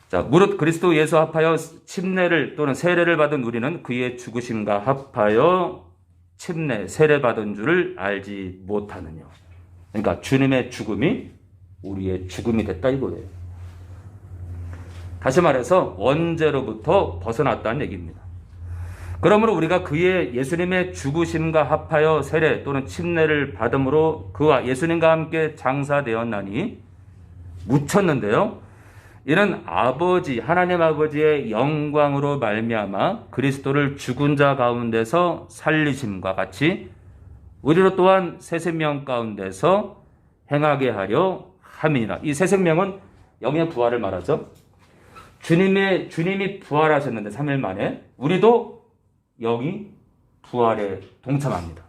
자, 무릇 그리스도 예수 합하여 침례를 또는 세례를 받은 우리는 그의 죽으심과 합하여 침례, 세례 받은 줄을 알지 못하느냐. 그러니까 주님의 죽음이 우리의 죽음이 됐다 이거예요. 다시 말해서 원죄로부터 벗어났다는 얘기입니다. 그러므로 우리가 그의 예수님의 죽으심과 합하여 세례 또는 침례를 받음으로 그와 예수님과 함께 장사되었나니 묻혔는데요. 이는 하나님 아버지의 영광으로 말미암아 그리스도를 죽은 자 가운데서 살리심과 같이 우리로 또한 새 생명 가운데서 행하게 하려 함이니라. 이 새 생명은 영의 부활을 말하죠. 주님이 부활하셨는데 3일 만에 우리도 영이 부활에 동참합니다.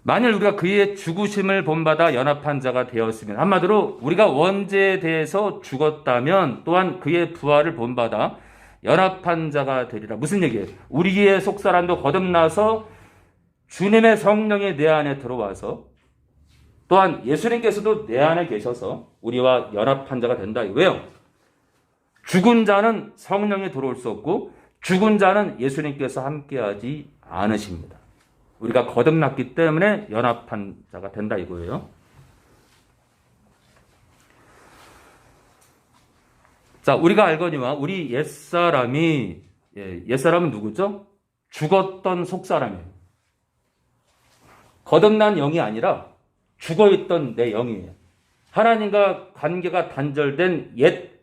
만일 우리가 그의 죽으심을 본받아 연합한 자가 되었으면 한마디로 우리가 원죄에 대해서 죽었다면 또한 그의 부활을 본받아 연합한 자가 되리라. 무슨 얘기예요? 우리의 속사람도 거듭나서 주님의 성령이 내 안에 들어와서 또한 예수님께서도 내 안에 계셔서 우리와 연합한 자가 된다. 왜요? 죽은 자는 성령이 들어올 수 없고 죽은 자는 예수님께서 함께하지 않으십니다. 우리가 거듭났기 때문에 연합한 자가 된다 이거예요. 자, 우리가 알거니와 우리 옛사람은 누구죠? 죽었던 속사람이에요. 거듭난 영이 아니라 죽어있던 내 영이에요. 하나님과 관계가 단절된 옛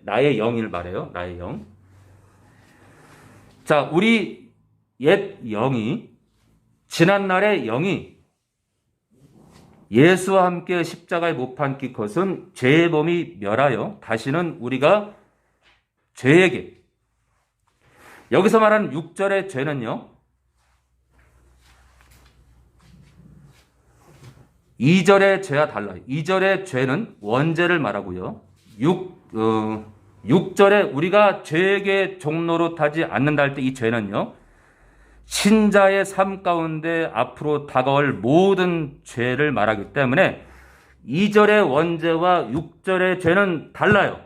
나의 영을 말해요. 나의 영. 자, 우리 옛 영이 지난날의 영이 예수와 함께 십자가에 못 박힌 것은 죄의 범이 멸하여 다시는 우리가 죄에게 여기서 말하는 6절의 죄는요 2절의 죄와 달라요. 2절의 죄는 원죄를 말하고요 6절에 우리가 죄에게 종로로 타지 않는다 할 때 이 죄는요 신자의 삶 가운데 앞으로 다가올 모든 죄를 말하기 때문에 2절의 원죄와 6절의 죄는 달라요.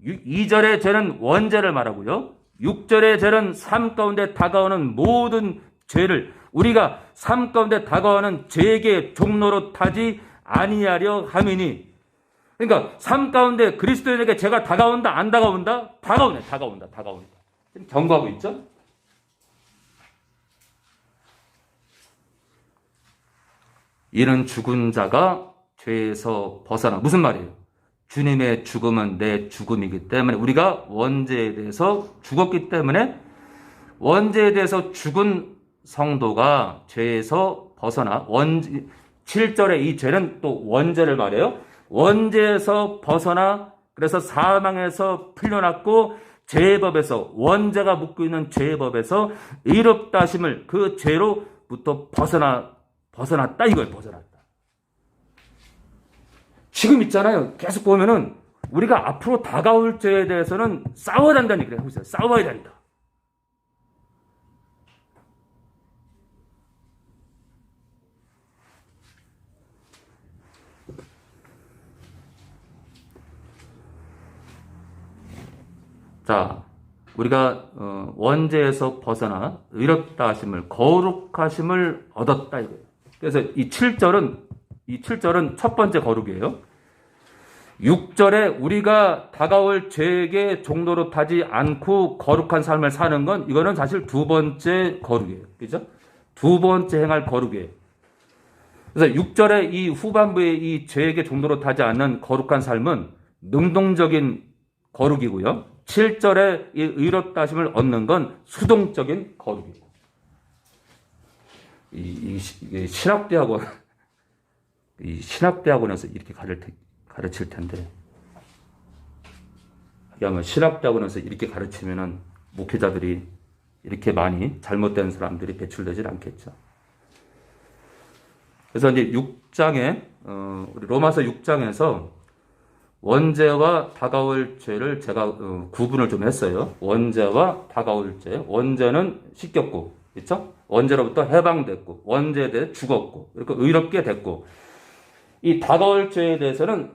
2절의 죄는 원죄를 말하고요. 6절의 죄는 삶 가운데 다가오는 모든 죄를 우리가 삶 가운데 다가오는 죄에게 종로로 타지 아니하려 함이니 그러니까 삶 가운데 그리스도인에게 죄가 다가온다 안 다가온다? 다가온다. 지금 경고하고 있죠? 이는 죽은 자가 죄에서 벗어나. 무슨 말이에요? 주님의 죽음은 내 죽음이기 때문에 우리가 원죄에 대해서 죽었기 때문에 원죄에 대해서 죽은 성도가 죄에서 벗어나 7절에 이 죄는 또 원죄를 말해요. 원죄에서 벗어나 그래서 사망에서 풀려났고 죄의 법에서 원죄가 묶고 있는 죄의 법에서 의롭다 하심을 그 죄로부터 벗어났다 이거예요. 벗어났다. 지금 있잖아요. 계속 보면은 우리가 앞으로 다가올 죄에 대해서는 싸워야 한다는 얘기를 하고 있어요. 싸워야 된다. 자, 우리가 원죄에서 벗어나 의롭다 하심을, 거룩하심을 얻었다 이거예요. 그래서 이 7절은 첫 번째 거룩이에요. 6절에 우리가 다가올 죄에게 종로로 타지 않고 거룩한 삶을 사는 건 이거는 사실 두 번째 거룩이에요. 그죠? 두 번째 행할 거룩이에요. 그래서 6절에 이 후반부에 이 죄에게 종로로 타지 않는 거룩한 삶은 능동적인 거룩이고요. 7절에 이 의롭다 하심을 얻는 건 수동적인 거룩이고. 이 신학대학원에서 이렇게 가르칠 텐데, 아마 신학대학원에서 이렇게 가르치면은 목회자들이 이렇게 많이 잘못된 사람들이 배출되질 않겠죠. 그래서 이제 6장에, 우리 로마서 6장에서 원죄와 다가올 죄를 제가 구분을 좀 했어요. 원죄와 다가올 죄. 원죄는 씻겼고, 그렇죠? 원죄로부터 해방됐고, 원죄에 대해 죽었고, 이렇게 의롭게 됐고, 이 다가올 죄에 대해서는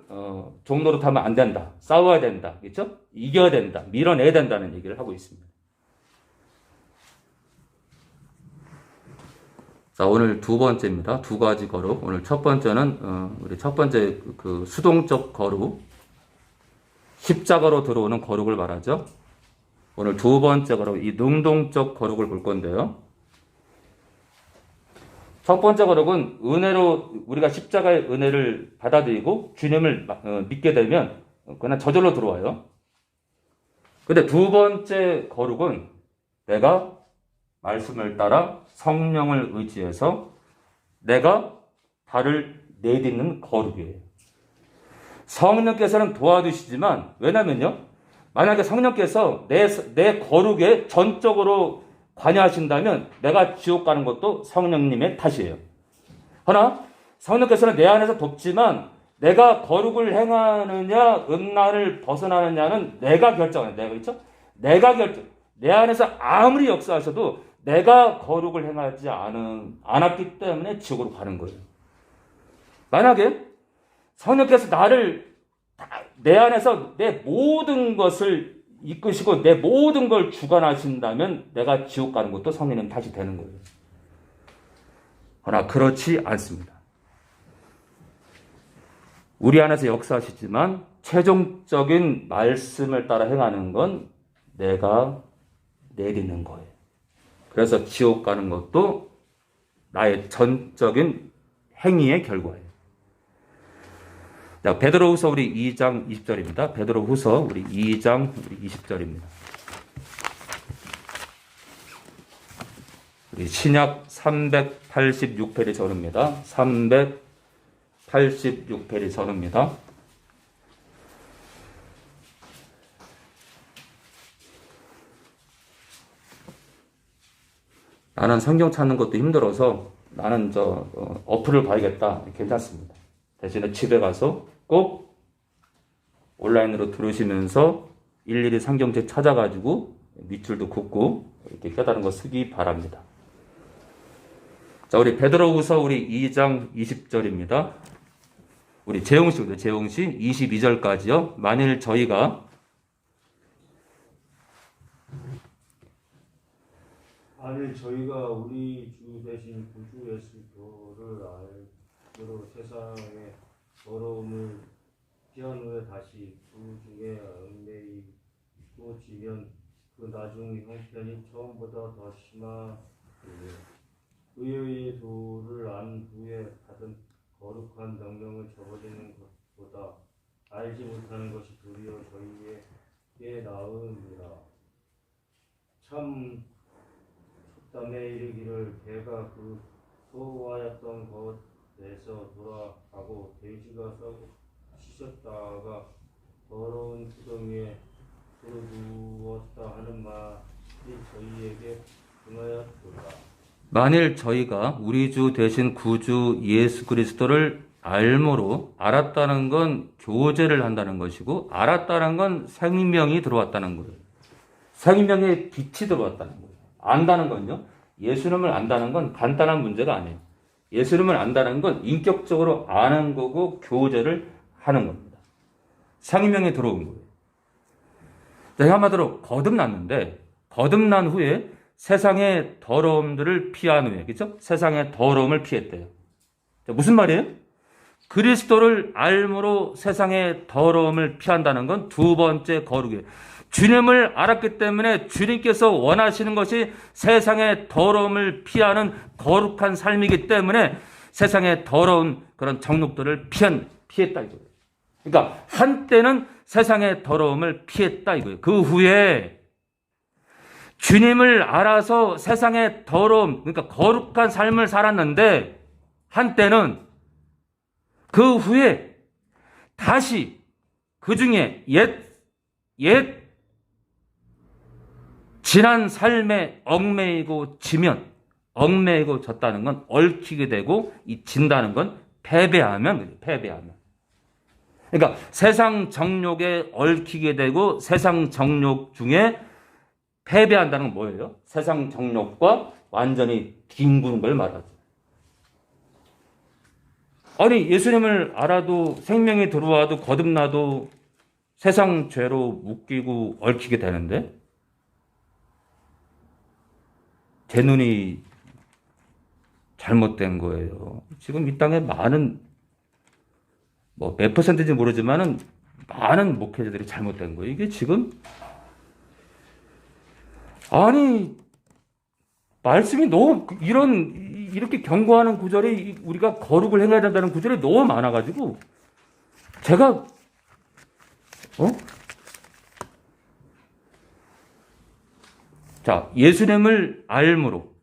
종로로 타면 안 된다. 싸워야 된다. 그렇죠? 이겨야 된다. 밀어내야 된다는 얘기를 하고 있습니다. 자, 오늘 두 번째입니다. 두 가지 거룩. 오늘 첫 번째는 우리 첫 번째 그 수동적 거룩, 십자가로 들어오는 거룩을 말하죠. 오늘 두 번째 거룩, 이 능동적 거룩을 볼 건데요. 첫 번째 거룩은 은혜로 우리가 십자가의 은혜를 받아들이고 주님을 믿게 되면 그냥 저절로 들어와요. 근데 두 번째 거룩은 내가 말씀을 따라 성령을 의지해서 내가 발을 내딛는 거룩이에요. 성령께서는 도와주시지만, 왜냐면요, 만약에 성령께서 내 거룩에 전적으로 관여하신다면 내가 지옥 가는 것도 성령님의 탓이에요. 그러나 성령께서는 내 안에서 돕지만 내가 거룩을 행하느냐 음란을 벗어나느냐는 내가 결정해요. 내가, 그렇죠? 내가 결정. 내 안에서 아무리 역사하셔도 내가 거룩을 행하지 않았기 때문에 지옥으로 가는 거예요. 만약에 성령께서 내 안에서 내 모든 것을 이끄시고 내 모든 걸 주관하신다면 내가 지옥 가는 것도 성령님 탓이 되는 거예요. 그러나 그렇지 않습니다. 우리 안에서 역사하시지만 최종적인 말씀을 따라 행하는 건 내가 내딛는 거예요. 그래서 지옥 가는 것도 나의 전적인 행위의 결과예요. 자, 베드로후서 우리 2장 20절입니다. 베드로후서 우리 2장 20절입니다. 우리 신약 386페이지 전후입니다. 386페이지 전후입니다. 나는 성경 찾는 것도 힘들어서 나는 어플을 봐야겠다. 괜찮습니다. 대신에 집에 가서 꼭 온라인으로 들으시면서 일일이 성경책 찾아가지고 밑줄도 긋고 이렇게 깨달은 거 쓰기 바랍니다. 자, 우리 베드로후서 우리 2장 20절입니다. 우리 재홍씨입니다. 재홍씨 22절까지요. 만일 저희가 우리 주 대신 구주 예수를 알므로 세상의 더러움을 피한 후에 다시 그 중에 얽매이 꽂히면 그 나중 형편이 처음보다 더 심하고 의의 도를 안 후에 받은 거룩한 명령을 저버리는 것보다 알지 못하는 것이 도리어 저희에게 나으니라. 참 촉담에 이르기를 배가 그 소화였던 곳에서 돌아가고 돼지가 씻었다가 더러운 구덩이에 두었다 하는 말이 저희에게 등하였도다. 만일 저희가 우리 주 대신 구주 예수 그리스도를 알므로, 알았다는 건 교제를 한다는 것이고 알았다는 건 생명이 들어왔다는 거예요. 생명의 빛이 들어왔다는 거예요. 안다는 건요, 예수님을 안다는 건 간단한 문제가 아니에요. 예수님을 안다는 건 인격적으로 아는 거고 교제를 하는 겁니다. 생명이 들어온 거예요. 한마디로 거듭났는데 거듭난 후에 세상의 더러움들을 피한 후에, 그렇죠? 세상의 더러움을 피했대요. 무슨 말이에요? 그리스도를 알므로 세상의 더러움을 피한다는 건 두 번째 거룩이에요. 주님을 알았기 때문에 주님께서 원하시는 것이 세상의 더러움을 피하는 거룩한 삶이기 때문에 세상의 더러운 그런 정욕들을 피했다 이거예요. 그러니까 한때는 세상의 더러움을 피했다 이거예요. 그 후에 주님을 알아서 세상의 더러움, 그러니까 거룩한 삶을 살았는데 한때는 그 후에 다시 그 중에 옛 지난 삶에 얽매이고 졌다는 건 얽히게 되고 이 진다는 건 패배하면. 그러니까 세상 정욕에 얽히게 되고 세상 정욕 중에 패배한다는 건 뭐예요? 세상 정욕과 완전히 뒹구는 걸 말하죠. 아니 예수님을 알아도 생명이 들어와도 거듭나도 세상 죄로 묶이고 얽히게 되는데 제 눈이 잘못된 거예요. 지금 이 땅에 많은 몇 퍼센트인지 모르지만은 많은 목회자들이 잘못된 거예요. 이게 지금 아니 말씀이 너무 이렇게 경고하는 구절이 우리가 거룩을 행해야 된다는 구절이 너무 많아가지고 제가 자 예수님을 알므로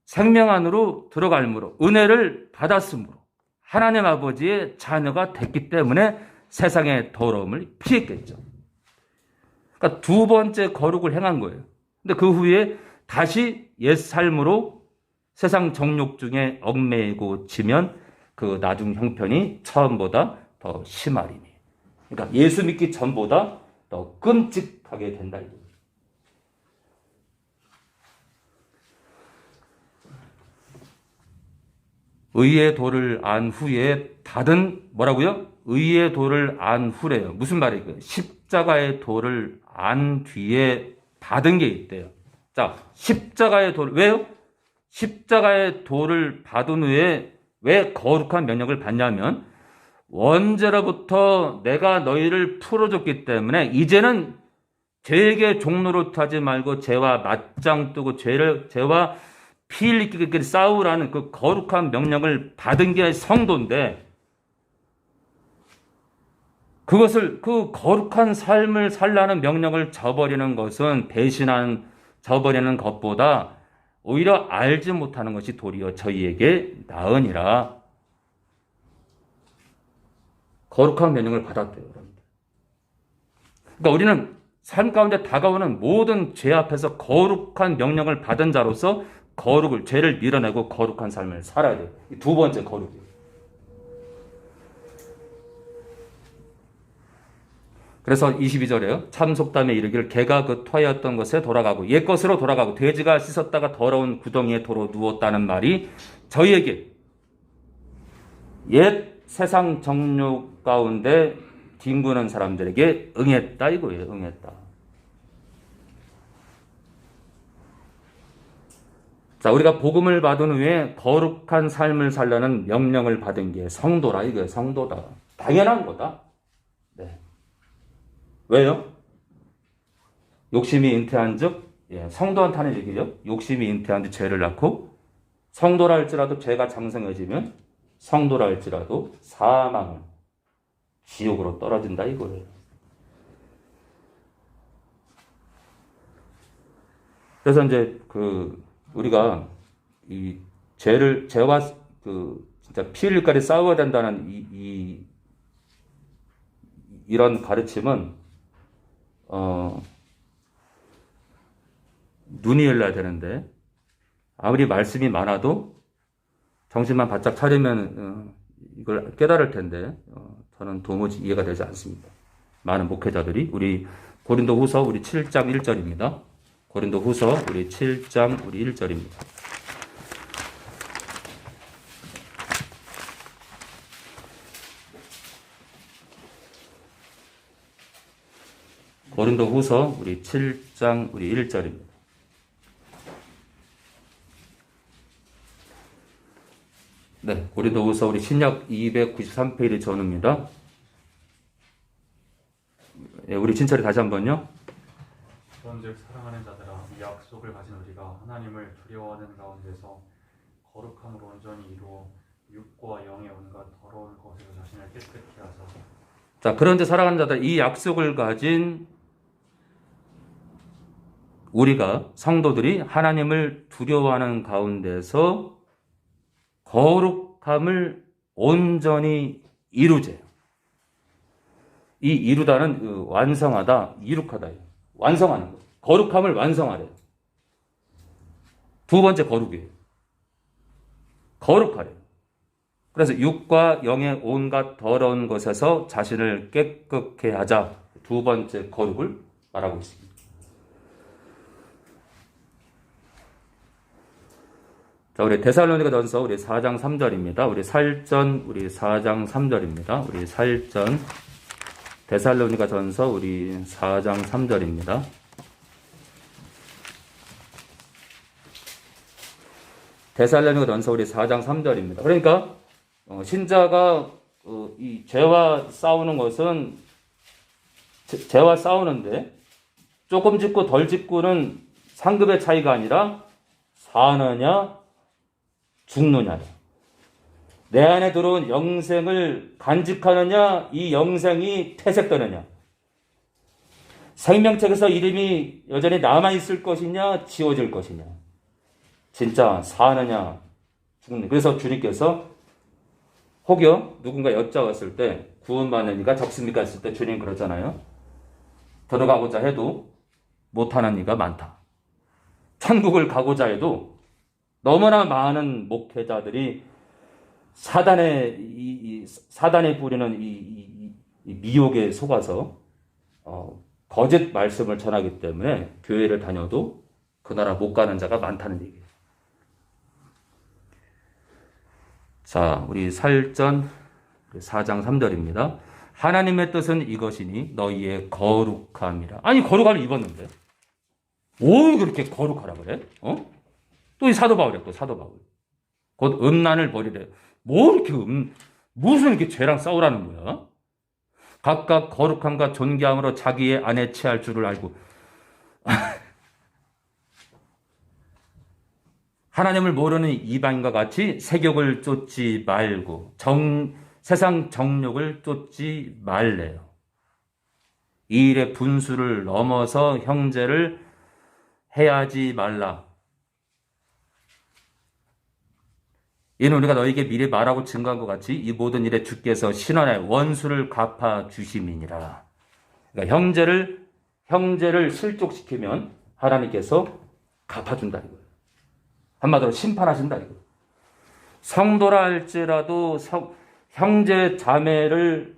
생명 안으로 들어갈므로 은혜를 받았으므로 하나님 아버지의 자녀가 됐기 때문에 세상의 더러움을 피했겠죠. 그러니까 두 번째 거룩을 행한 거예요. 근데 그 후에 다시 옛 삶으로 세상 정욕 중에 얽매이고 지면 그 나중 형편이 처음보다 더 심하리니. 그러니까 예수 믿기 전보다 더 끔찍하게 된다. 의의 도를 안 후에 받은 뭐라고요? 의의 도를 안 후래요. 무슨 말이에요? 십자가의 도를 안 뒤에 받은 게 있대요. 자, 십자가의 도를 왜요? 십자가의 도를 받은 후에 왜 거룩한 면역을 받냐면 원죄로부터 내가 너희를 풀어줬기 때문에 이제는 죄에게 종노릇하지 말고 죄와 맞짱 뜨고 죄와 피 흘리기까지 싸우라는 그 거룩한 명령을 받은 게 성도인데 그 거룩한 삶을 살라는 명령을 저버리는 것은 저버리는 것보다 오히려 알지 못하는 것이 도리어 저희에게 나으니라. 거룩한 명령을 받았대요. 그러니까 우리는 삶 가운데 다가오는 모든 죄 앞에서 거룩한 명령을 받은 자로서 죄를 밀어내고 거룩한 삶을 살아야 돼요. 두 번째 거룩이에요. 그래서 22절에요. 참 속담에 이르기를 개가 그 터였던 것에 돌아가고 옛 것으로 돌아가고 돼지가 씻었다가 더러운 구덩이에 도로 누웠다는 말이 저희에게 옛 세상 정욕 가운데 뒹구는 사람들에게 응했다 이거예요. 응했다. 자, 우리가 복음을 받은 후에 거룩한 삶을 살려는 명령을 받은 게 성도라 이거예요. 성도다. 당연한 거다. 네. 왜요? 욕심이 잉태한 즉 성도한테 하는 얘기죠. 욕심이 잉태한 즉 죄를 낳고 성도라 할지라도 죄가 장성해지면 성도라 할지라도 사망은 지옥으로 떨어진다 이거예요. 그래서 이제 우리가 이 죄와 진짜 피 흘릴까지 싸워야 된다는 이런 가르침은 눈이 열려야 되는데 아무리 말씀이 많아도 정신만 바짝 차리면 이걸 깨달을 텐데 저는 도무지 이해가 되지 않습니다. 많은 목회자들이 우리 고린도후서 우리 7장 1절입니다. 고린도후서 우리 7장 우리 1절입니다. 고린도후서 우리 7장 우리 1절입니다. 네, 고린도후서 우리 신약 293페이지 전후입니다. 예, 우리 진철이 다시 한번요. 그런즉 사랑하는 자들아, 이 약속을 가진 우리가 하나님을 두려워하는 가운데서 거룩함으로 온전히 이루어 육과 영의 온갖 더러운 것에서 자신을 깨끗게 하사. 자, 그런데 사랑하는 자들, 이 약속을 가진 우리가 성도들이 하나님을 두려워하는 가운데서 거룩함을 온전히 이루재요. 이 이루다는 완성하다, 이룩하다. 완성하는 거. 거룩함을 완성하래요. 두 번째 거룩이에요. 거룩하래요. 그래서 육과 영의 온갖 더러운 것에서 자신을 깨끗게 하자. 두 번째 거룩을 말하고 있습니다. 자, 우리 데살로니가전서 우리 4장 3절입니다. 우리 살전 우리 4장 3절입니다. 우리 살전 데살로니가전서 우리 4장 3절입니다. 데살로니가전서 우리 4장 3절입니다. 그러니까 신자가 이 죄와 싸우는 것은 죄와 싸우는데 조금 짓고 덜 짓고는 상급의 차이가 아니라 사느냐 죽느냐요. 내 안에 들어온 영생을 간직하느냐, 이 영생이 퇴색되느냐. 생명책에서 이름이 여전히 남아있을 것이냐, 지워질 것이냐. 진짜 사느냐, 죽느냐. 그래서 주님께서 혹여 누군가 여쭤봤을 때 구원받는 이가 적습니까 했을 때 주님 그러잖아요. 들어가고자 해도 못하는 이가 많다. 천국을 가고자 해도 너무나 많은 목회자들이 사단의 부리는 이 미혹에 속아서 거짓 말씀을 전하기 때문에 교회를 다녀도 그 나라 못 가는 자가 많다는 얘기예요. 자, 우리 살전 4장 3절입니다. 하나님의 뜻은 이것이니 너희의 거룩함이라. 아니, 거룩함을 입었는데 오 그렇게 거룩하라 그래? 또 이 사도 바울이야. 또 사도 바울. 곧 음란을 버리래. 뭐 이렇게 무슨 이렇게 죄랑 싸우라는 거야? 각각 거룩함과 존귀함으로 자기의 안에 취할 줄을 알고 하나님을 모르는 이방인과 같이 세욕을 쫓지 말고 세상 정욕을 쫓지 말래요. 이 일의 분수를 넘어서 형제를 해하지 말라. 이는 우리가 너에게 미리 말하고 증거한 것 같이 이 모든 일에 주께서 신원의 원수를 갚아 주심이니라. 그러니까 형제를 실족시키면 하나님께서 갚아준다 이거예요. 한마디로 심판하신다 이거예요. 성도라 할지라도 형제 자매를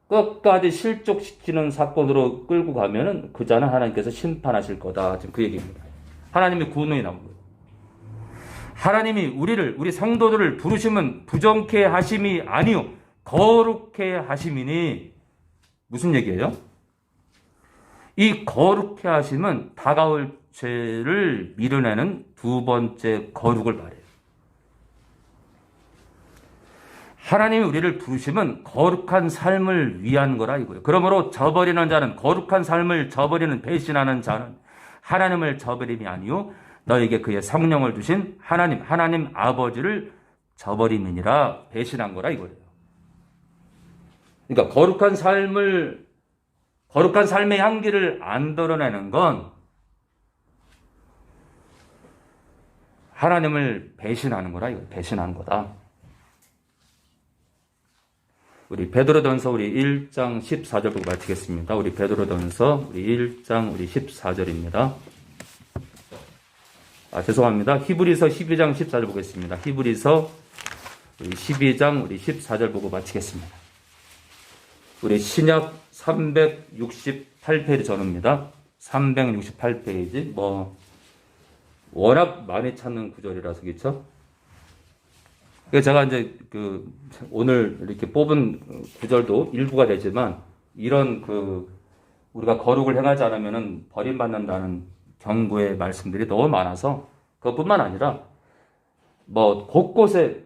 끝까지 실족시키는 사건으로 끌고 가면은 그 자는 하나님께서 심판하실 거다. 지금 그 얘기입니다. 하나님의 구원이 나온 거예요. 하나님이 우리 성도들을 부르시면 부정케 하심이 아니요 거룩케 하심이니 무슨 얘기예요? 이 거룩케 하심은 다가올 죄를 밀어내는 두 번째 거룩을 말해요. 하나님이 우리를 부르시면 거룩한 삶을 위한 거라 이거예요. 그러므로 저버리는 자는 거룩한 삶을 저버리는 배신하는 자는 하나님을 저버림이 아니요 너에게 그의 성령을 주신 하나님 아버지를 저버림이니라. 배신한 거라 이거예요. 그러니까 거룩한 삶의 향기를 안 드러내는 건 하나님을 배신하는 거라 이거예요. 배신한 거다. 우리 베드로전서 우리 1장 14절 보고 마치겠습니다. 우리 베드로전서 우리 1장 우리 14절입니다. 죄송합니다. 히브리서 12장 14절 보겠습니다. 히브리서 우리 12장 우리 14절 보고 마치겠습니다. 우리 신약 368페이지 전후입니다. 368페이지 워낙 많이 찾는 구절이라서 그렇죠? 제가 이제 오늘 이렇게 뽑은 구절도 일부가 되지만 이런 우리가 거룩을 행하지 않으면 버림받는다는 경고의 말씀들이 너무 많아서 그것뿐만 아니라 뭐 곳곳에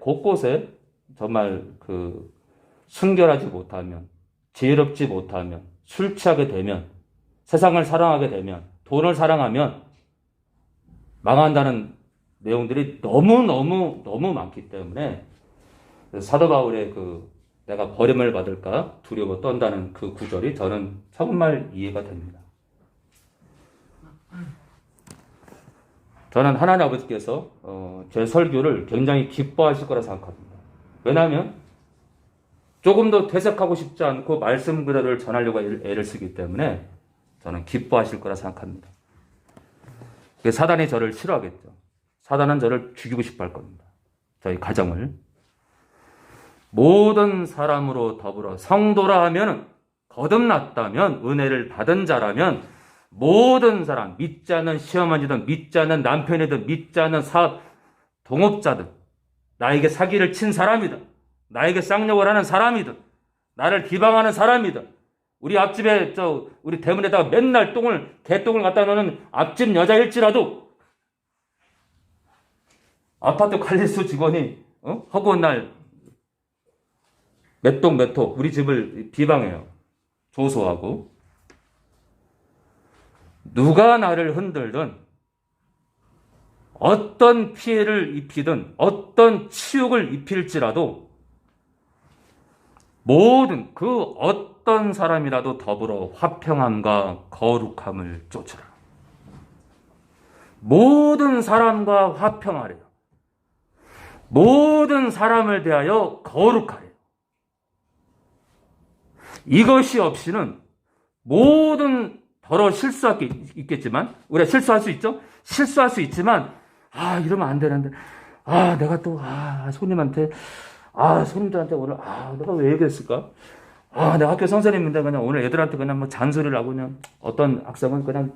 정말 그 순결하지 못하면, 지혜롭지 못하면, 술 취하게 되면, 세상을 사랑하게 되면, 돈을 사랑하면 망한다는 내용들이 너무 많기 때문에 사도 바울의 그 내가 버림을 받을까 두려워 떤다는 그 구절이 저는 정말 이해가 됩니다. 저는 하나님 아버지께서 제 설교를 굉장히 기뻐하실 거라 생각합니다. 왜냐하면 조금 더 퇴색하고 싶지 않고 말씀 그대로를 전하려고 애를 쓰기 때문에 저는 기뻐하실 거라 생각합니다. 사단이 저를 싫어하겠죠. 사단은 저를 죽이고 싶어 할 겁니다. 저희 가정을. 모든 사람으로 더불어 성도라 하면 거듭났다면 은혜를 받은 자라면 모든 사람, 믿지 않는 시어머니든 믿지 않는 남편이든 믿지 않는 사업 동업자든 나에게 사기를 친 사람이든 나에게 쌍욕을 하는 사람이든 나를 비방하는 사람이든 우리 앞집에 우리 대문에다가 맨날 개똥을 갖다 놓는 앞집 여자일지라도 아파트 관리소 직원이 허구한 날 몇 톡 우리 집을 비방해요. 조소하고. 누가 나를 흔들든 어떤 피해를 입히든 어떤 치욕을 입힐지라도 모든 그 어떤 사람이라도 더불어 화평함과 거룩함을 쫓으라. 모든 사람과 화평하래요. 모든 사람을 대하여 거룩하래요. 이것이 없이는 모든 실수할 게 있겠지만 우리가 실수할 수 있죠? 실수할 수 있지만 이러면 안 되는데 내가 또 손님들한테 오늘 내가 왜 얘기했을까? 내가 학교 선생님인데 그냥 오늘 애들한테 그냥 뭐 잔소리를 하고 그냥 어떤 학생은 그냥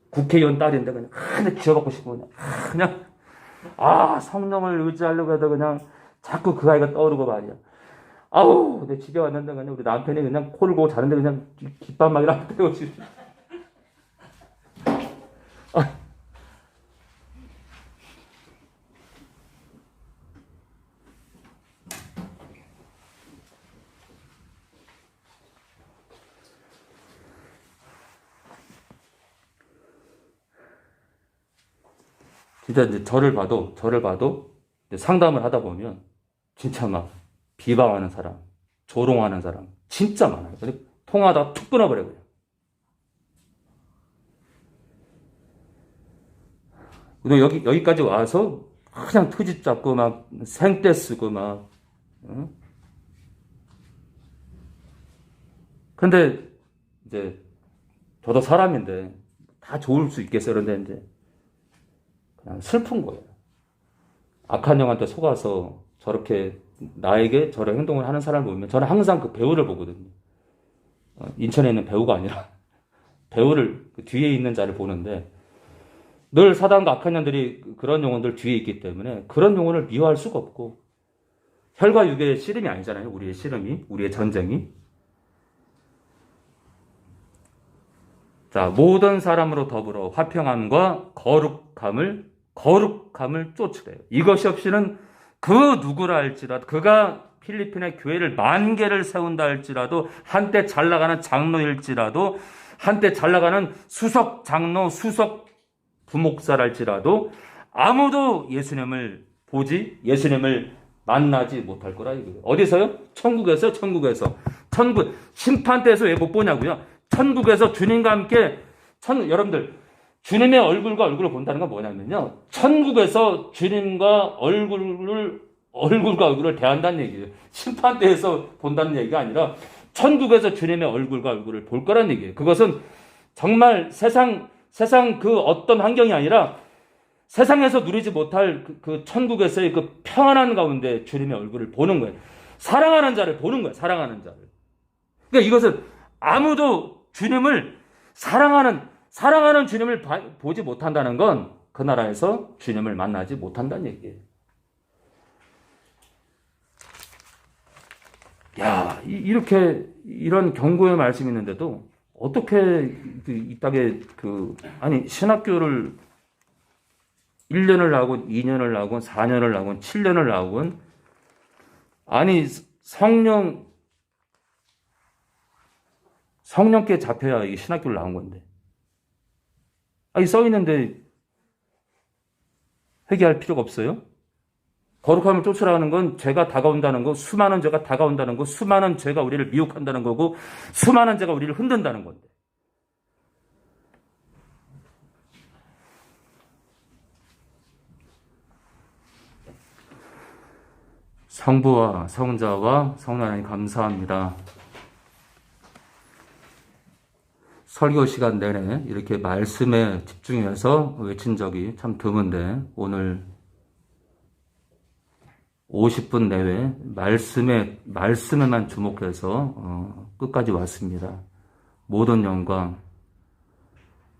국회의원 딸인데 그냥 기어받고 싶고 그냥 성령을 의지하려고 해도 그냥 자꾸 그 아이가 떠오르고 말이야. 내 집에 왔는데 그냥 우리 남편이 그냥 코를 고고 자는데 그냥 깃발막이랑 빼고 싶어. 진짜 이제 저를 봐도 이제 상담을 하다 보면 진짜 막 비방하는 사람, 조롱하는 사람 진짜 많아요. 통화하다 툭 끊어버려요. 여기까지 와서 그냥 트집 잡고 막 생떼 쓰고 막. 근데 이제 저도 사람인데 다 좋을 수 있겠어요. 그런데 이제 그냥 슬픈 거예요. 악한 영한테 속아서 저렇게 나에게 저런 행동을 하는 사람을 보면 저는 항상 그 배우를 보거든요. 인천에 있는 배우가 아니라 배우를 그 뒤에 있는 자를 보는데 늘 사단과 악한 년들이 그런 영혼들 뒤에 있기 때문에 그런 영혼을 미워할 수가 없고 혈과 육의 씨름이 아니잖아요. 우리의 씨름이, 우리의 전쟁이. 자, 모든 사람으로 더불어 화평함과 거룩함을 쫓으래요. 이것이 없이는 그 누구라 할지라도 그가 필리핀의 교회를 10,000개를 세운다 할지라도 한때 잘 나가는 장로일지라도 한때 잘 나가는 수석 장로, 수석 부목사랄지라도 아무도 예수님을 만나지 못할 거라 이거예요. 어디서요? 천국에서. 천국 심판대에서 왜 못 보냐고요? 천국에서 주님과 함께 여러분들 주님의 얼굴과 얼굴을 본다는 건 뭐냐면요. 천국에서 주님과 얼굴과 얼굴을 대한다는 얘기예요. 심판대에서 본다는 얘기가 아니라 천국에서 주님의 얼굴과 얼굴을 볼 거라는 얘기예요. 그것은 정말 세상 그 어떤 환경이 아니라 세상에서 누리지 못할 그 천국에서의 그 평안한 가운데 주님의 얼굴을 보는 거예요. 사랑하는 자를 보는 거예요. 사랑하는 자를. 그러니까 이것은 아무도 주님을 사랑하는 주님을 보지 못한다는 건 그 나라에서 주님을 만나지 못한다는 얘기예요. 야, 이렇게 이런 경고의 말씀이 있는데도 어떻게 이 땅에 아니 신학교를 1년을 나오건 2년을 나오건 4년을 나오건 7년을 나오건 아니 성령께 잡혀야 이 신학교를 나온 건데 아니 써 있는데 회개할 필요가 없어요? 거룩함을 쫓으라는 건 죄가 다가온다는 거, 수많은 죄가 다가온다는 거, 수많은 죄가 우리를 미혹한다는 거고, 수많은 죄가 우리를 흔든다는 건데. 성부와 성자와 성령 하나님 감사합니다. 설교 시간 내내 이렇게 말씀에 집중해서 외친 적이 참 드문데 오늘 50분 내외 말씀에만 주목해서 끝까지 왔습니다. 모든 영광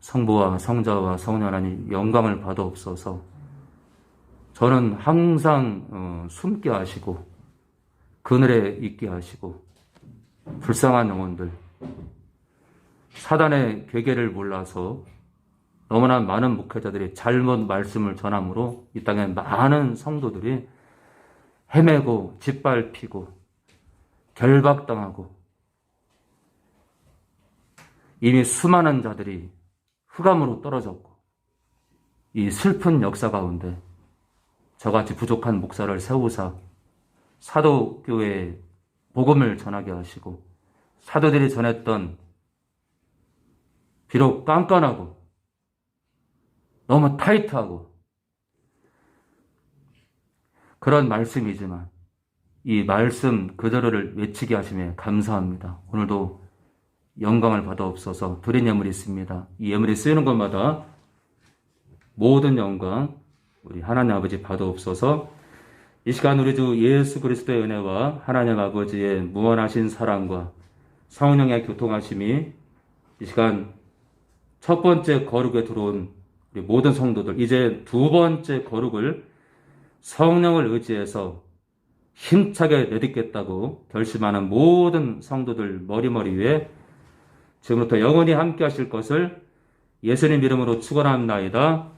성부와 성자와 성령 하나님 영광을 받아옵소서. 저는 항상 숨게 하시고 그늘에 있게 하시고 불쌍한 영혼들 사단의 괴계를 몰라서 너무나 많은 목회자들이 잘못 말씀을 전함으로 이 땅에 많은 성도들이 헤매고 짓밟히고 결박당하고 이미 수많은 자들이 흑암으로 떨어졌고 이 슬픈 역사 가운데 저같이 부족한 목사를 세우사 사도교회에 복음을 전하게 하시고 사도들이 전했던 비록 깐깐하고 너무 타이트하고 그런 말씀이지만 이 말씀 그대로를 외치게 하심에 감사합니다. 오늘도 영광을 받아옵소서. 드린 예물이 있습니다. 이 예물이 쓰이는 것마다 모든 영광 우리 하나님 아버지 받아옵소서. 이 시간 우리 주 예수 그리스도의 은혜와 하나님 아버지의 무한하신 사랑과 성령의 교통하심이 이 시간 첫 번째 거룩에 들어온 우리 모든 성도들 이제 두 번째 거룩을 성령을 의지해서 힘차게 내딛겠다고 결심하는 모든 성도들 머리머리 위에 지금부터 영원히 함께 하실 것을 예수님 이름으로 축원합니다.